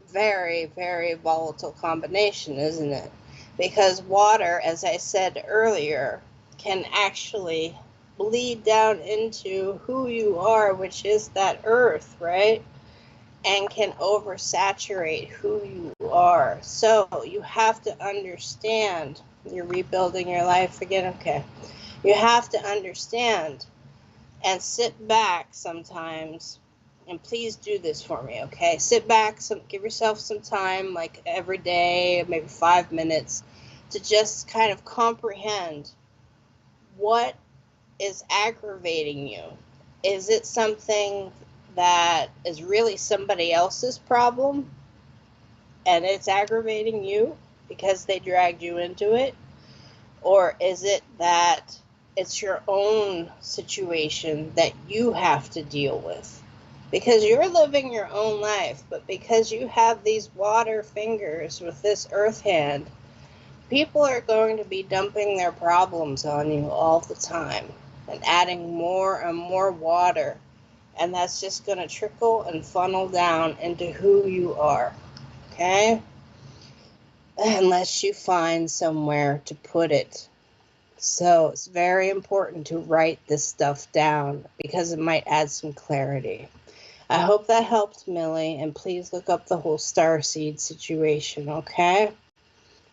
very, very volatile combination, isn't it? Because water, as I said earlier, can actually bleed down into who you are, which is that earth, right? And can oversaturate who you are. So you have to understand, you're rebuilding your life again, okay? You have to understand and sit back sometimes, and please do this for me, okay? Sit back, give yourself some time, like every day, maybe 5 minutes, to just kind of comprehend what is aggravating you. Is it something that is really somebody else's problem and it's aggravating you because they dragged you into it? Or is it that it's your own situation that you have to deal with? Because you're living your own life, but because you have these water fingers with this earth hand, people are going to be dumping their problems on you all the time and adding more and more water. And that's just going to trickle and funnel down into who you are, okay? Unless you find somewhere to put it. So it's very important to write this stuff down because it might add some clarity. I hope that helped, Millie, and please look up the whole starseed situation, okay?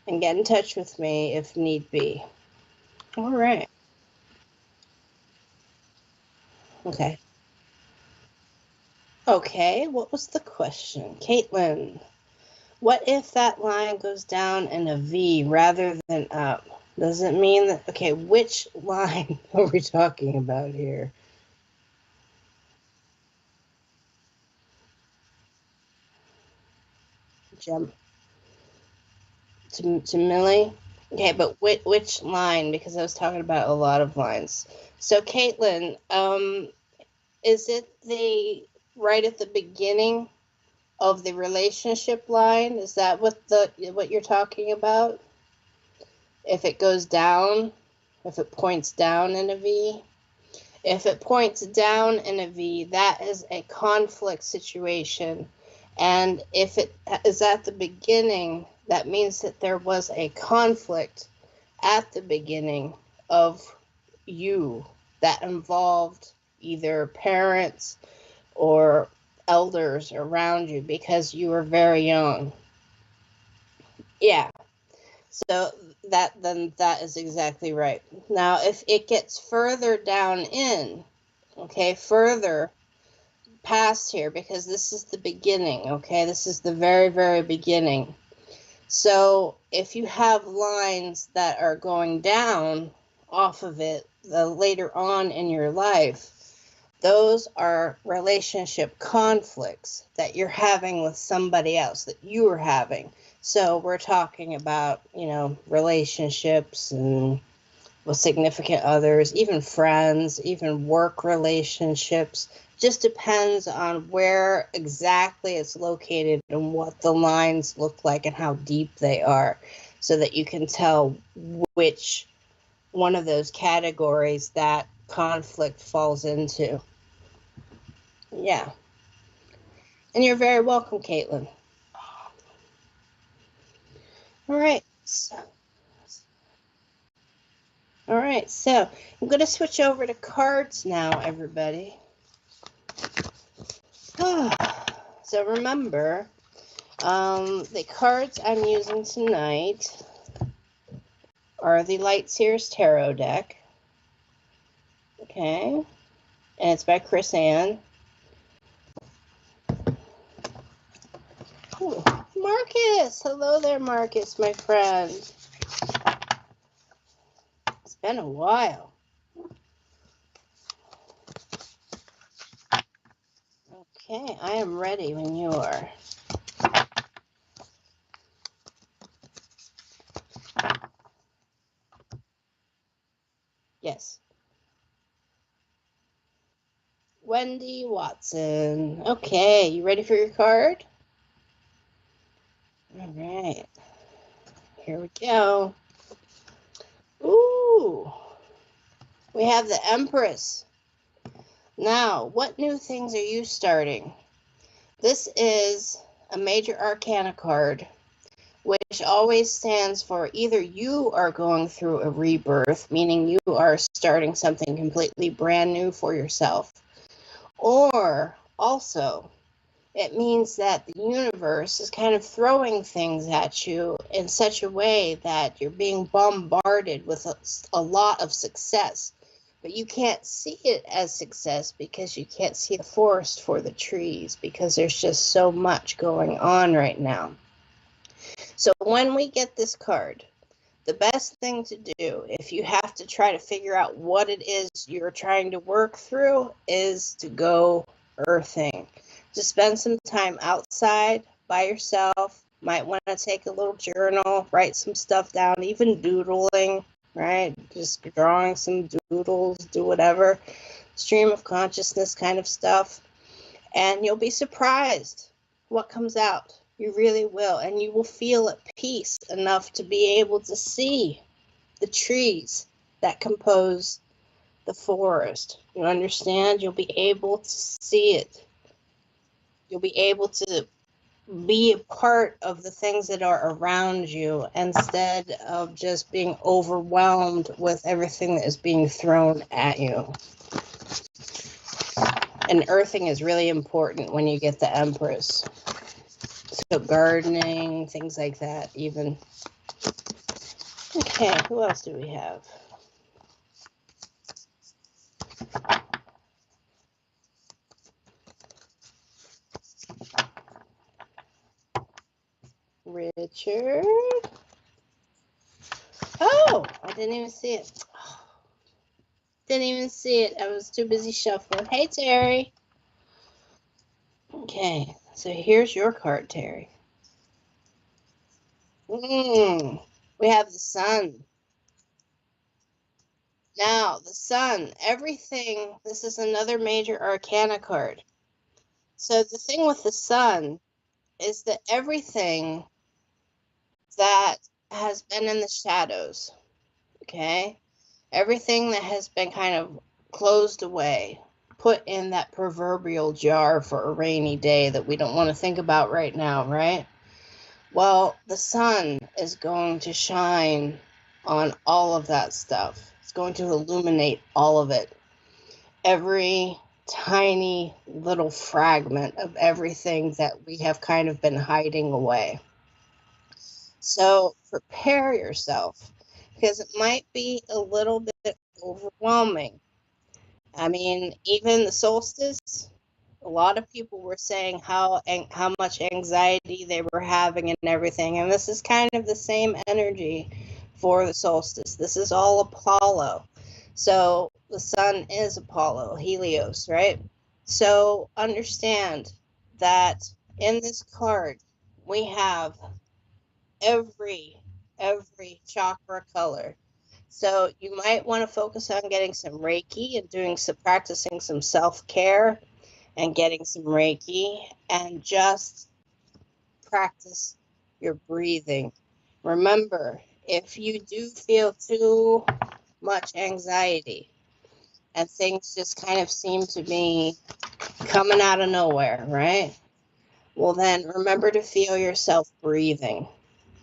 And get in touch with me if need be. All right. Okay. Okay, what was the question? Caitlin, what if that line goes down in a V rather than up? Does it mean that, okay, which line are we talking about here? Jim, to Millie? Okay, but which line? Because I was talking about a lot of lines. So, Caitlin, is it the right at the beginning of the relationship line? Is that what you're talking about? If it goes down, if it points down in a V? If it points down in a V, that is a conflict situation. And if it is at the beginning, that means that there was a conflict at the beginning of you that involved either parents or elders around you because you were very young. Yeah. So that is exactly right. Now, if it gets further down in, okay, further past here, because this is the beginning, okay, this is the very, very beginning. So if you have lines that are going down off of it later on in your life, those are relationship conflicts that you're having with somebody else, that you are having. So we're talking about, relationships and with significant others, even friends, even work relationships. Just depends on where exactly it's located and what the lines look like and how deep they are, so that you can tell which one of those categories that conflict falls into. Yeah. And you're very welcome, Caitlin. All right. All right, so I'm going to switch over to cards now, everybody. So remember, the cards I'm using tonight are the Light Sears Tarot deck. Okay, and it's by Chris Ann. Ooh, Marcus! Hello there, Marcus, my friend. It's been a while. Okay, I am ready when you are. Yes. Wendy Watson. Okay, you ready for your card? All right. Here we go. Ooh. We have the Empress. Now, what new things are you starting? This is a major arcana card, which always stands for either you are going through a rebirth, meaning you are starting something completely brand new for yourself, or also it means that the universe is kind of throwing things at you in such a way that you're being bombarded with a lot of success. But you can't see it as success because you can't see the forest for the trees, because there's just so much going on right now. So when we get this card, the best thing to do, if you have to try to figure out what it is you're trying to work through, is to go earthing. To spend some time outside by yourself. Might want to take a little journal, write some stuff down, even doodling, right? Just drawing some doodles, do whatever. Stream of consciousness kind of stuff. And you'll be surprised what comes out. You really will. And you will feel at peace enough to be able to see the trees that compose the forest. You understand? You'll be able to see it. You'll be able to be a part of the things that are around you instead of just being overwhelmed with everything that is being thrown at you. And earthing is really important when you get the Empress. So gardening, things like that even. Okay, who else do we have? Richard. Oh, I didn't even see it. Didn't even see it. I was too busy shuffling. Hey, Terry. Okay, so here's your card, Terry. We have the Sun. Now, the Sun, everything, this is another major arcana card. So the thing with the Sun is that everything that has been in the shadows, okay? Everything that has been kind of closed away, put in that proverbial jar for a rainy day that we don't want to think about right now, right? Well, the Sun is going to shine on all of that stuff. It's going to illuminate all of it. Every tiny little fragment of everything that we have kind of been hiding away. So prepare yourself, because it might be a little bit overwhelming. I mean, even the solstice, a lot of people were saying how much anxiety they were having and everything. And this is kind of the same energy for the solstice. This is all Apollo. So the Sun is Apollo, Helios, right? So understand that in this card, we have every chakra color. So you might want to focus on getting some Reiki and practicing some self-care and getting some Reiki, and just practice your breathing. Remember, if you do feel too much anxiety and things just kind of seem to be coming out of nowhere, right? Well, then remember to feel yourself breathing.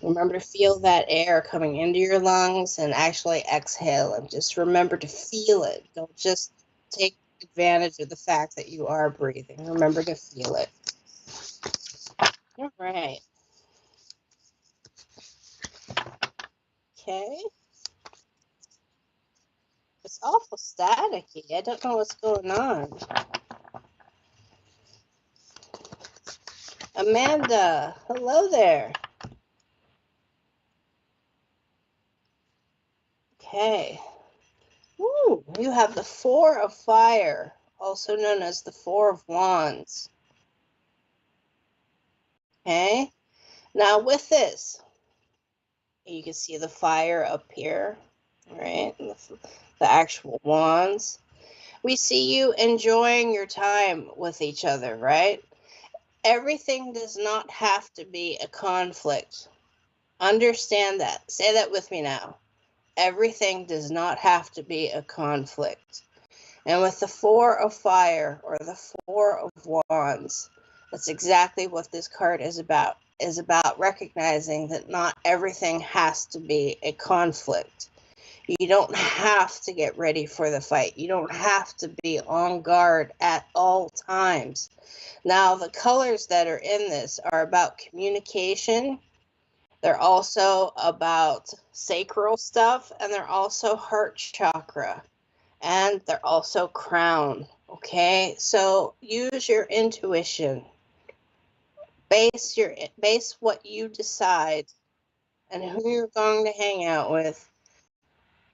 Remember to feel that air coming into your lungs and actually exhale. And just remember to feel it. Don't just take advantage of the fact that you are breathing. Remember to feel it. All right. Okay. It's awful staticky. I don't know what's going on. Amanda, hello there. Okay. Ooh, you have the Four of Fire, also known as the Four of Wands. Okay. Now with this, you can see the fire up here, right? The actual wands. We see you enjoying your time with each other, right? Everything does not have to be a conflict. Understand that. Say that with me now. Everything does not have to be a conflict. And with the Four of Fire or the Four of Wands, that's exactly what this card is about recognizing that not everything has to be a conflict. You don't have to get ready for the fight. You don't have to be on guard at all times. Now, the colors that are in this are about communication. They're also about sacral stuff, and they're also heart chakra, and they're also crown. Okay, so use your intuition. Base what you decide and who you're going to hang out with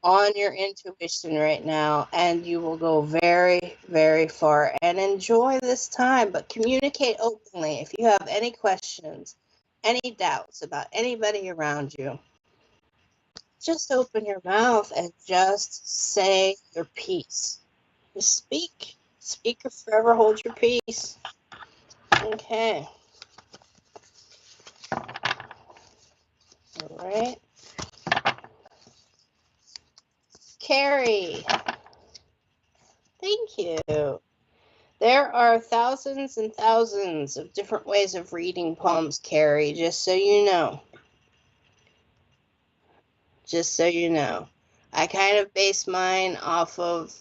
on your intuition right now, and you will go very, very far. And enjoy this time, but communicate openly. If you have any questions, any doubts about anybody around you, just open your mouth and just say your piece. Just speak. Speak or forever hold your peace. Okay. All right. Carrie, thank you. There are thousands and thousands of different ways of reading palms, Carrie, just so you know. Just so you know. I kind of base mine off of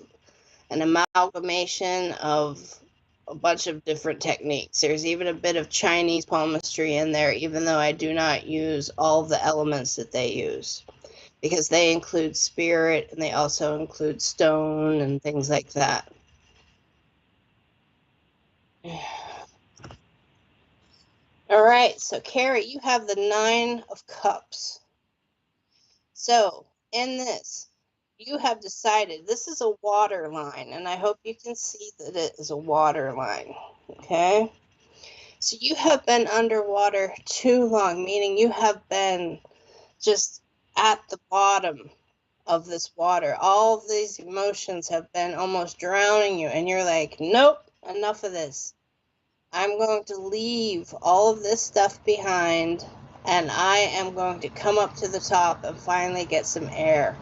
an amalgamation of a bunch of different techniques. There's even a bit of Chinese palmistry in there, even though I do not use all the elements that they use, because they include spirit and they also include stone and things like that. All right, so Carrie, you have the Nine of Cups. So in this, you have decided this is a water line, and I hope you can see that it is a water line. Okay, so you have been underwater too long, meaning you have been just at the bottom of this water. All of these emotions have been almost drowning you, and you're like, nope, enough of this. I'm going to leave all of this stuff behind, and I am going to come up to the top and finally get some air.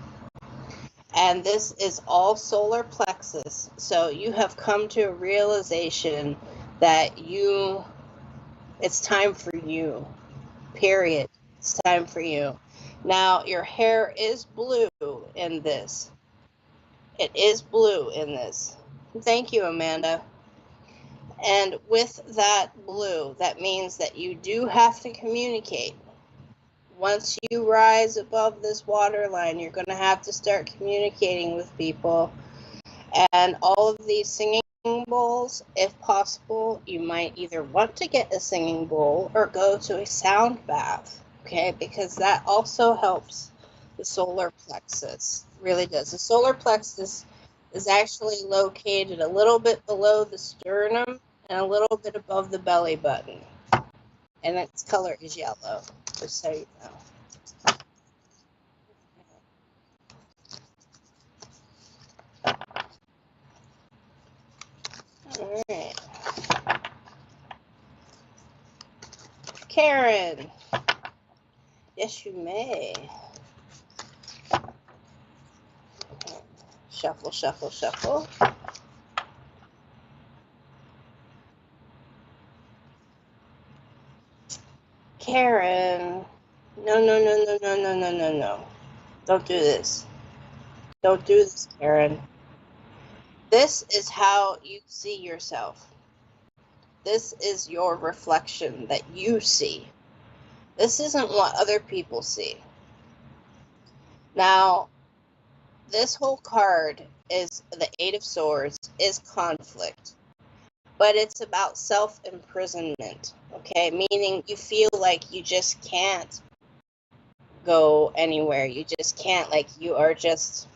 And this is all solar plexus. So you have come to a realization that it's time for you, period. It's time for you. Now, your hair is blue in this. It is blue in this. Thank you, Amanda. And with that blue, that means that you do have to communicate. Once you rise above this water line, you're going to have to start communicating with people. And all of these singing bowls, if possible, you might either want to get a singing bowl or go to a sound bath, okay? Because that also helps the solar plexus. It really does. The solar plexus is actually located a little bit below the sternum and a little bit above the belly button. And its color is yellow, just so you know. All right. Karen. Yes, you may. Shuffle, shuffle, shuffle. Karen. No, no, no, no, no, no, no, no, no. Don't do this. Don't do this, Karen. This is how you see yourself. This is your reflection that you see. This isn't what other people see. Now, this whole card is the Eight of Swords, is conflict. But it's about self-imprisonment, okay? Meaning you feel like you just can't go anywhere. You just can't, like you are just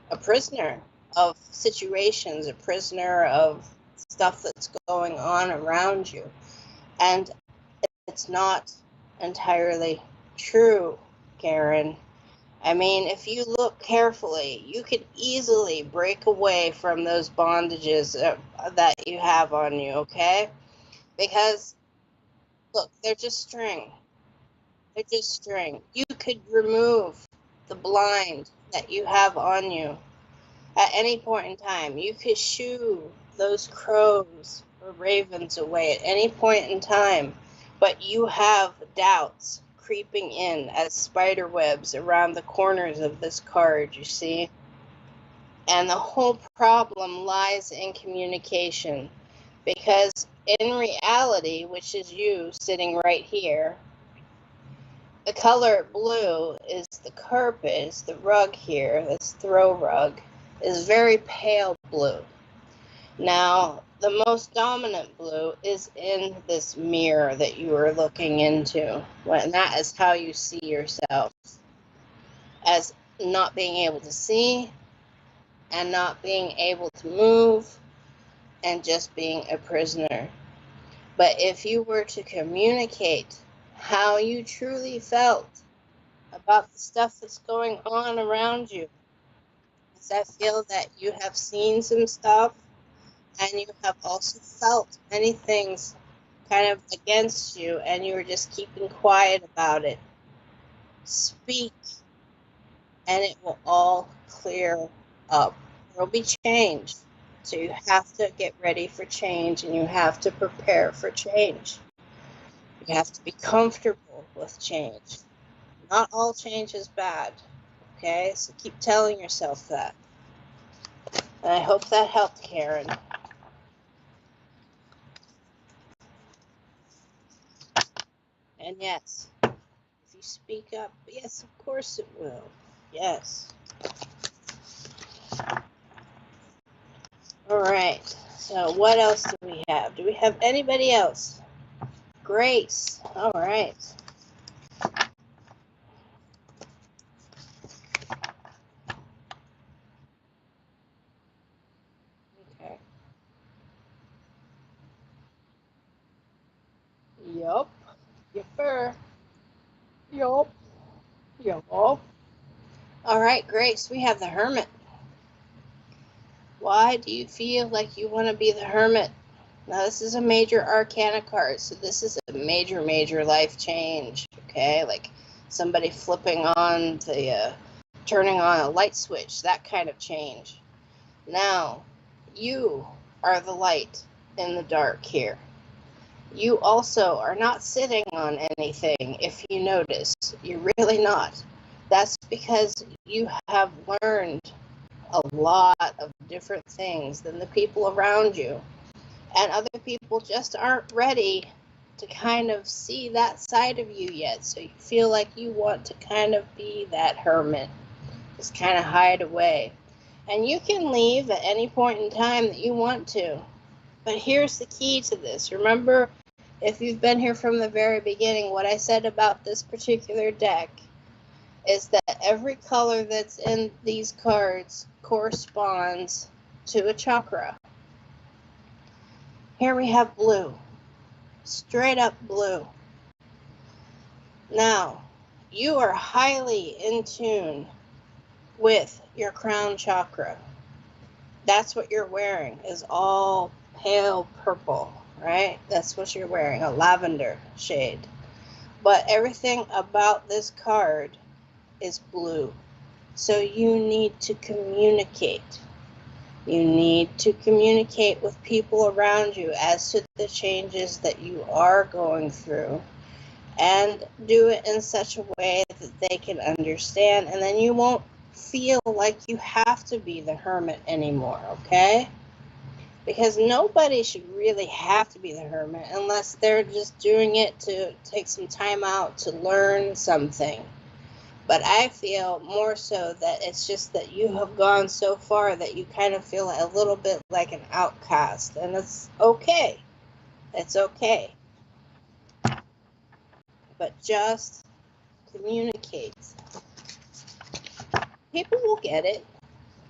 a prisoner of situations, a prisoner of stuff that's going on around you. And it's not entirely true, Karen. I mean, if you look carefully, you could easily break away from those bondages that you have on you, okay? Because, look, they're just string. They're just string. You could remove the blind that you have on you at any point in time. You could shoo those crows or ravens away at any point in time, but you have doubts creeping in as spider webs around the corners of this card, you see? And the whole problem lies in communication, because in reality, which is you sitting right here, the color blue is the carpet, is the rug here, this throw rug, is very pale blue. Now, the most dominant blue is in this mirror that you are looking into. And that is how you see yourself, as not being able to see and not being able to move and just being a prisoner. But if you were to communicate how you truly felt about the stuff that's going on around you, because I feel that you have seen some stuff, and you have also felt many things kind of against you, and you were just keeping quiet about it. Speak, and it will all clear up. There will be change. So you have to get ready for change, and you have to prepare for change. You have to be comfortable with change. Not all change is bad, okay? So keep telling yourself that. And I hope that helped, Karen. And yes, if you speak up, yes, of course it will. Yes. All right. So what else do we have? Do we have anybody else? Grace. All right. Okay. Yup. Yupper. Yup. Yup. All right, Grace. We have the Hermit. Why do you feel like you want to be the Hermit? Now, this is a major arcana card, so this is a major, major life change, okay? Like somebody flipping on the, turning on a light switch, that kind of change. Now, you are the light in the dark here. You also are not sitting on anything, if you notice. You're really not. That's because you have learned a lot of different things than the people around you. And other people just aren't ready to kind of see that side of you yet. So you feel like you want to kind of be that hermit. Just kind of hide away. And you can leave at any point in time that you want to. But here's the key to this. Remember, if you've been here from the very beginning, what I said about this particular deck is that every color that's in these cards corresponds to a chakra. Here we have blue, straight up blue. Now, you are highly in tune with your crown chakra. That's what you're wearing, is all pale purple, right? That's what you're wearing, a lavender shade. But everything about this card is blue. So you need to communicate. You need to communicate with people around you as to the changes that you are going through. and do it in such a way that they can understand, and then you won't feel like you have to be the hermit anymore, okay? Because nobody should really have to be the hermit unless they're just doing it to take some time out to learn something. But I feel more so that it's just that you have gone so far that you kind of feel a little bit like an outcast, and it's okay. It's okay. But just communicate. People will get it.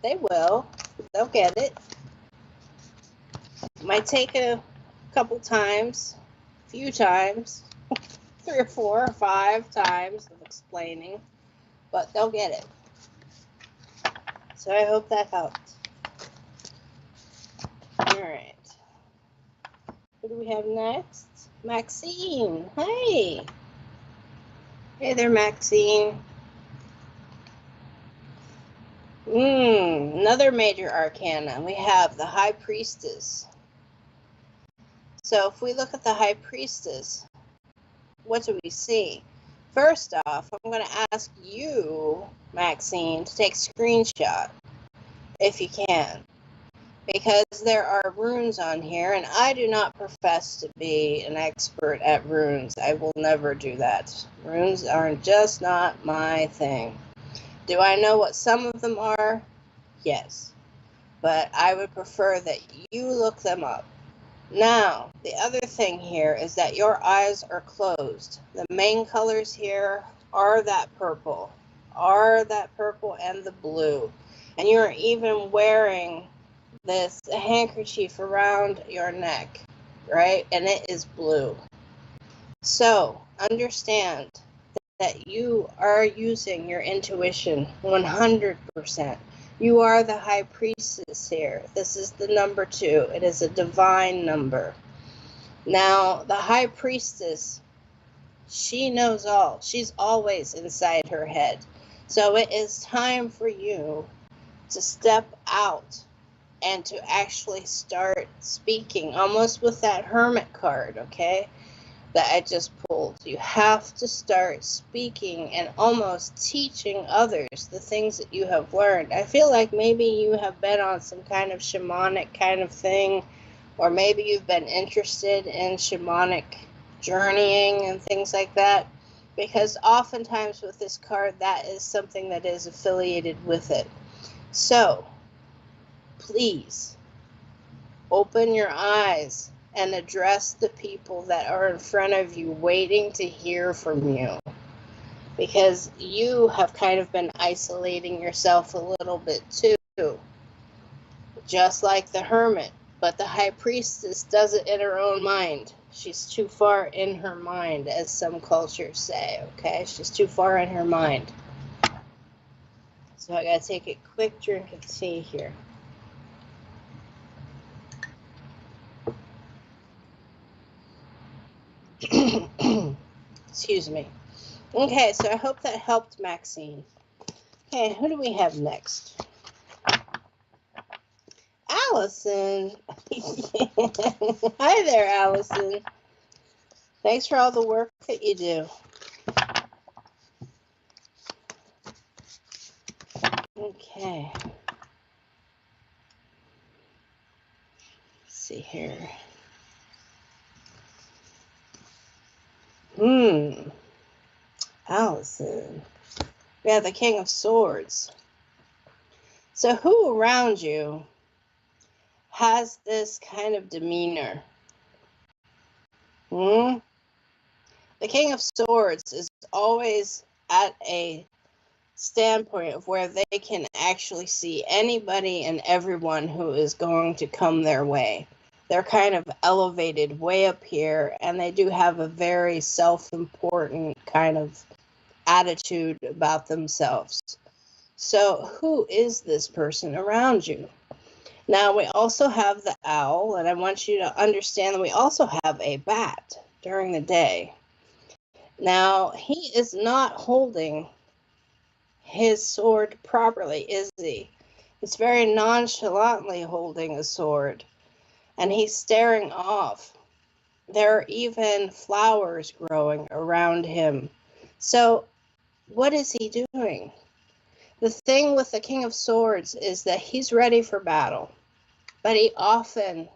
They will. They'll get it. Might take a couple times, a few times, 3 or 4 or 5 times of explaining, but they'll get it. So I hope that helped. All right. Who do we have next? Maxine. Hey. Hey there, Maxine. Another major arcana. We have the High Priestess. So if we look at the High Priestess, what do we see? First off, I'm going to ask you, Maxine, to take a screenshot, if you can. Because there are runes on here, and I do not profess to be an expert at runes. I will never do that. Runes are just not my thing. Do I know what some of them are? Yes. But I would prefer that you look them up. Now, the other thing here is that your eyes are closed. The main colors here are that purple and the blue. And you're even wearing this handkerchief around your neck, right? And it is blue. So, understand that you are using your intuition 100%. You are the High Priestess here. This is the number 2. It is a divine number. Now, the High Priestess, she knows all. She's always inside her head. So it is time for you to step out and to actually start speaking, almost with that Hermit card, okay, that I just pulled. You have to start speaking and almost teaching others the things that you have learned. I feel like maybe you have been on some kind of shamanic kind of thing, or maybe you've been interested in shamanic journeying and things like that, because oftentimes with this card, that is something that is affiliated with it. So, please, open your eyes and address the people that are in front of you waiting to hear from you. Because you have kind of been isolating yourself a little bit too. Just like the Hermit. But the High Priestess does it in her own mind. She's too far in her mind, as some cultures say, okay? She's too far in her mind. So I gotta take a quick drink of tea here. Excuse me. Okay, so I hope that helped, Maxine. Okay, who do we have next? Allison. Hi there, Allison. Thanks for all the work that you do. Okay. Let's see here. Allison. We have the King of Swords. So who around you has this kind of demeanor? The King of Swords is always at a standpoint of where they can actually see anybody and everyone who is going to come their way. They're kind of elevated way up here, and they do have a very self-important kind of attitude about themselves. So who is this person around you? Now, we also have the owl, and I want you to understand that we also have a bat during the day. Now, he is not holding his sword properly, is he? He's very nonchalantly holding a sword, and he's staring off. There are even flowers growing around him. So, what is he doing? The thing with the King of Swords is that he's ready for battle, but he often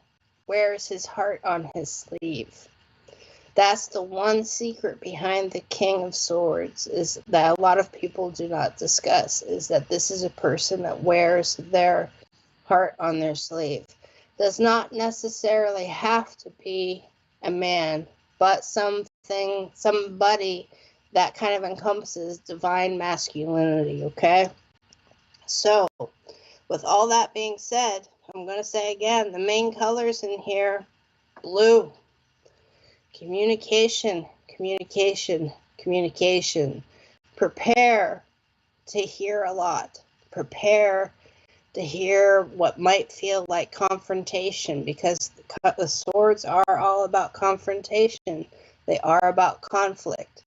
wears his heart on his sleeve. That's the one secret behind the King of Swords, is that a lot of people do not discuss, is that this is a person that wears their heart on their sleeve. Does not necessarily have to be a man, but somebody that kind of encompasses divine masculinity, okay? So, with all that being said, I'm going to say again, the main colors in here, blue. Communication, communication, communication. Prepare to hear a lot. Prepare to hear what might feel like confrontation, because the swords are all about confrontation. They are about conflict.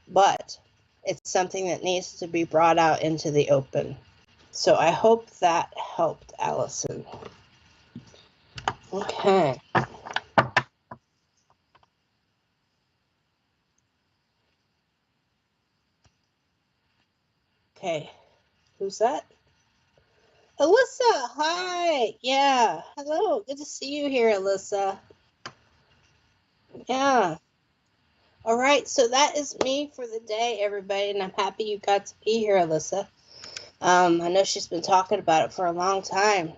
But it's something that needs to be brought out into the open. So I hope that helped, Allison. Okay. Okay. Who's that? Alyssa, hi. Yeah. Hello. Good to see you here, Alyssa. Yeah. All right. So that is me for the day, everybody. And I'm happy you got to be here, Alyssa. I know she's been talking about it for a long time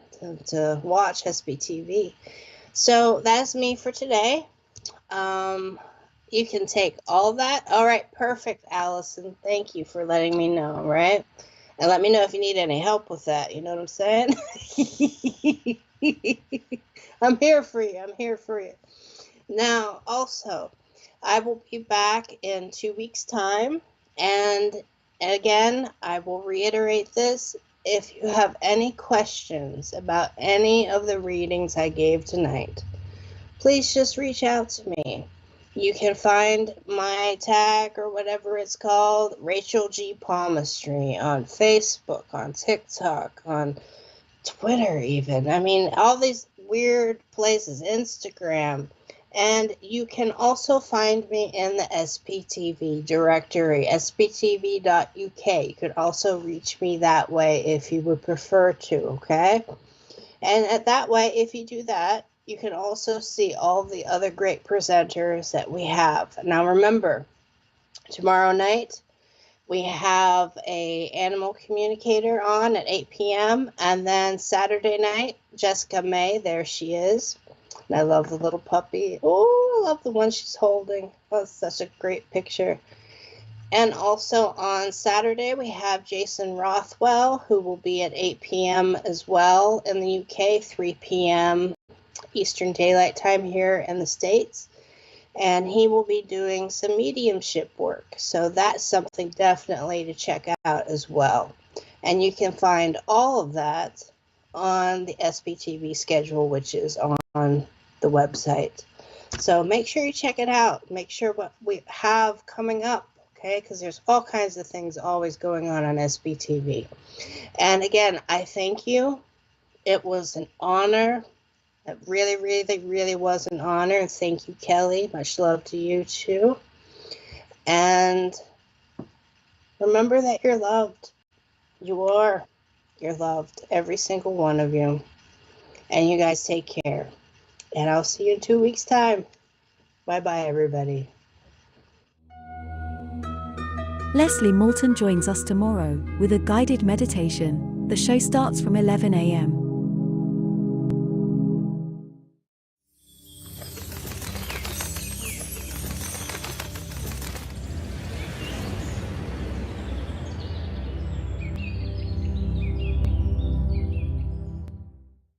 to watch SBTV. So that's me for today. You can take all that. All right. Perfect, Allison. Thank you for letting me know, right? And let me know if you need any help with that. You know what I'm saying? I'm here for you. I'm here for you. Now, also, I will be back in 2 weeks' time. And again, I will reiterate this. If you have any questions about any of the readings I gave tonight, please just reach out to me. You can find my tag or whatever it's called, Rachel G. Palmistry, on Facebook, on TikTok, on Twitter even. I mean, all these weird places, Instagram. And you can also find me in the SPTV directory, sptv.uk. You could also reach me that way if you would prefer to, okay? And at that way, if you do that, you can also see all the other great presenters that we have. Now remember, tomorrow night we have a animal communicator on at 8 p.m. And then Saturday night, Jessica May, there she is. And I love the little puppy. Oh, I love the one she's holding. Oh, it's such a great picture. And also on Saturday, we have Jason Rothwell, who will be at 8 p.m. as well in the UK, 3 p.m. Eastern Daylight Time here in the States. And he will be doing some mediumship work. So that's something definitely to check out as well. And you can find all of that on the SBTV schedule, which is on the website. So make sure you check it out. Make sure what we have coming up, okay? Because there's all kinds of things always going on SBTV. And again, I thank you. It was an honor. It really, really, really was an honor. And thank you, Kelly. Much love to you, too. And remember that you're loved. You are. You're loved. Every single one of you. And you guys take care. And I'll see you in 2 weeks' time. Bye-bye, everybody. Leslie Moulton joins us tomorrow with a guided meditation. The show starts from 11 a.m.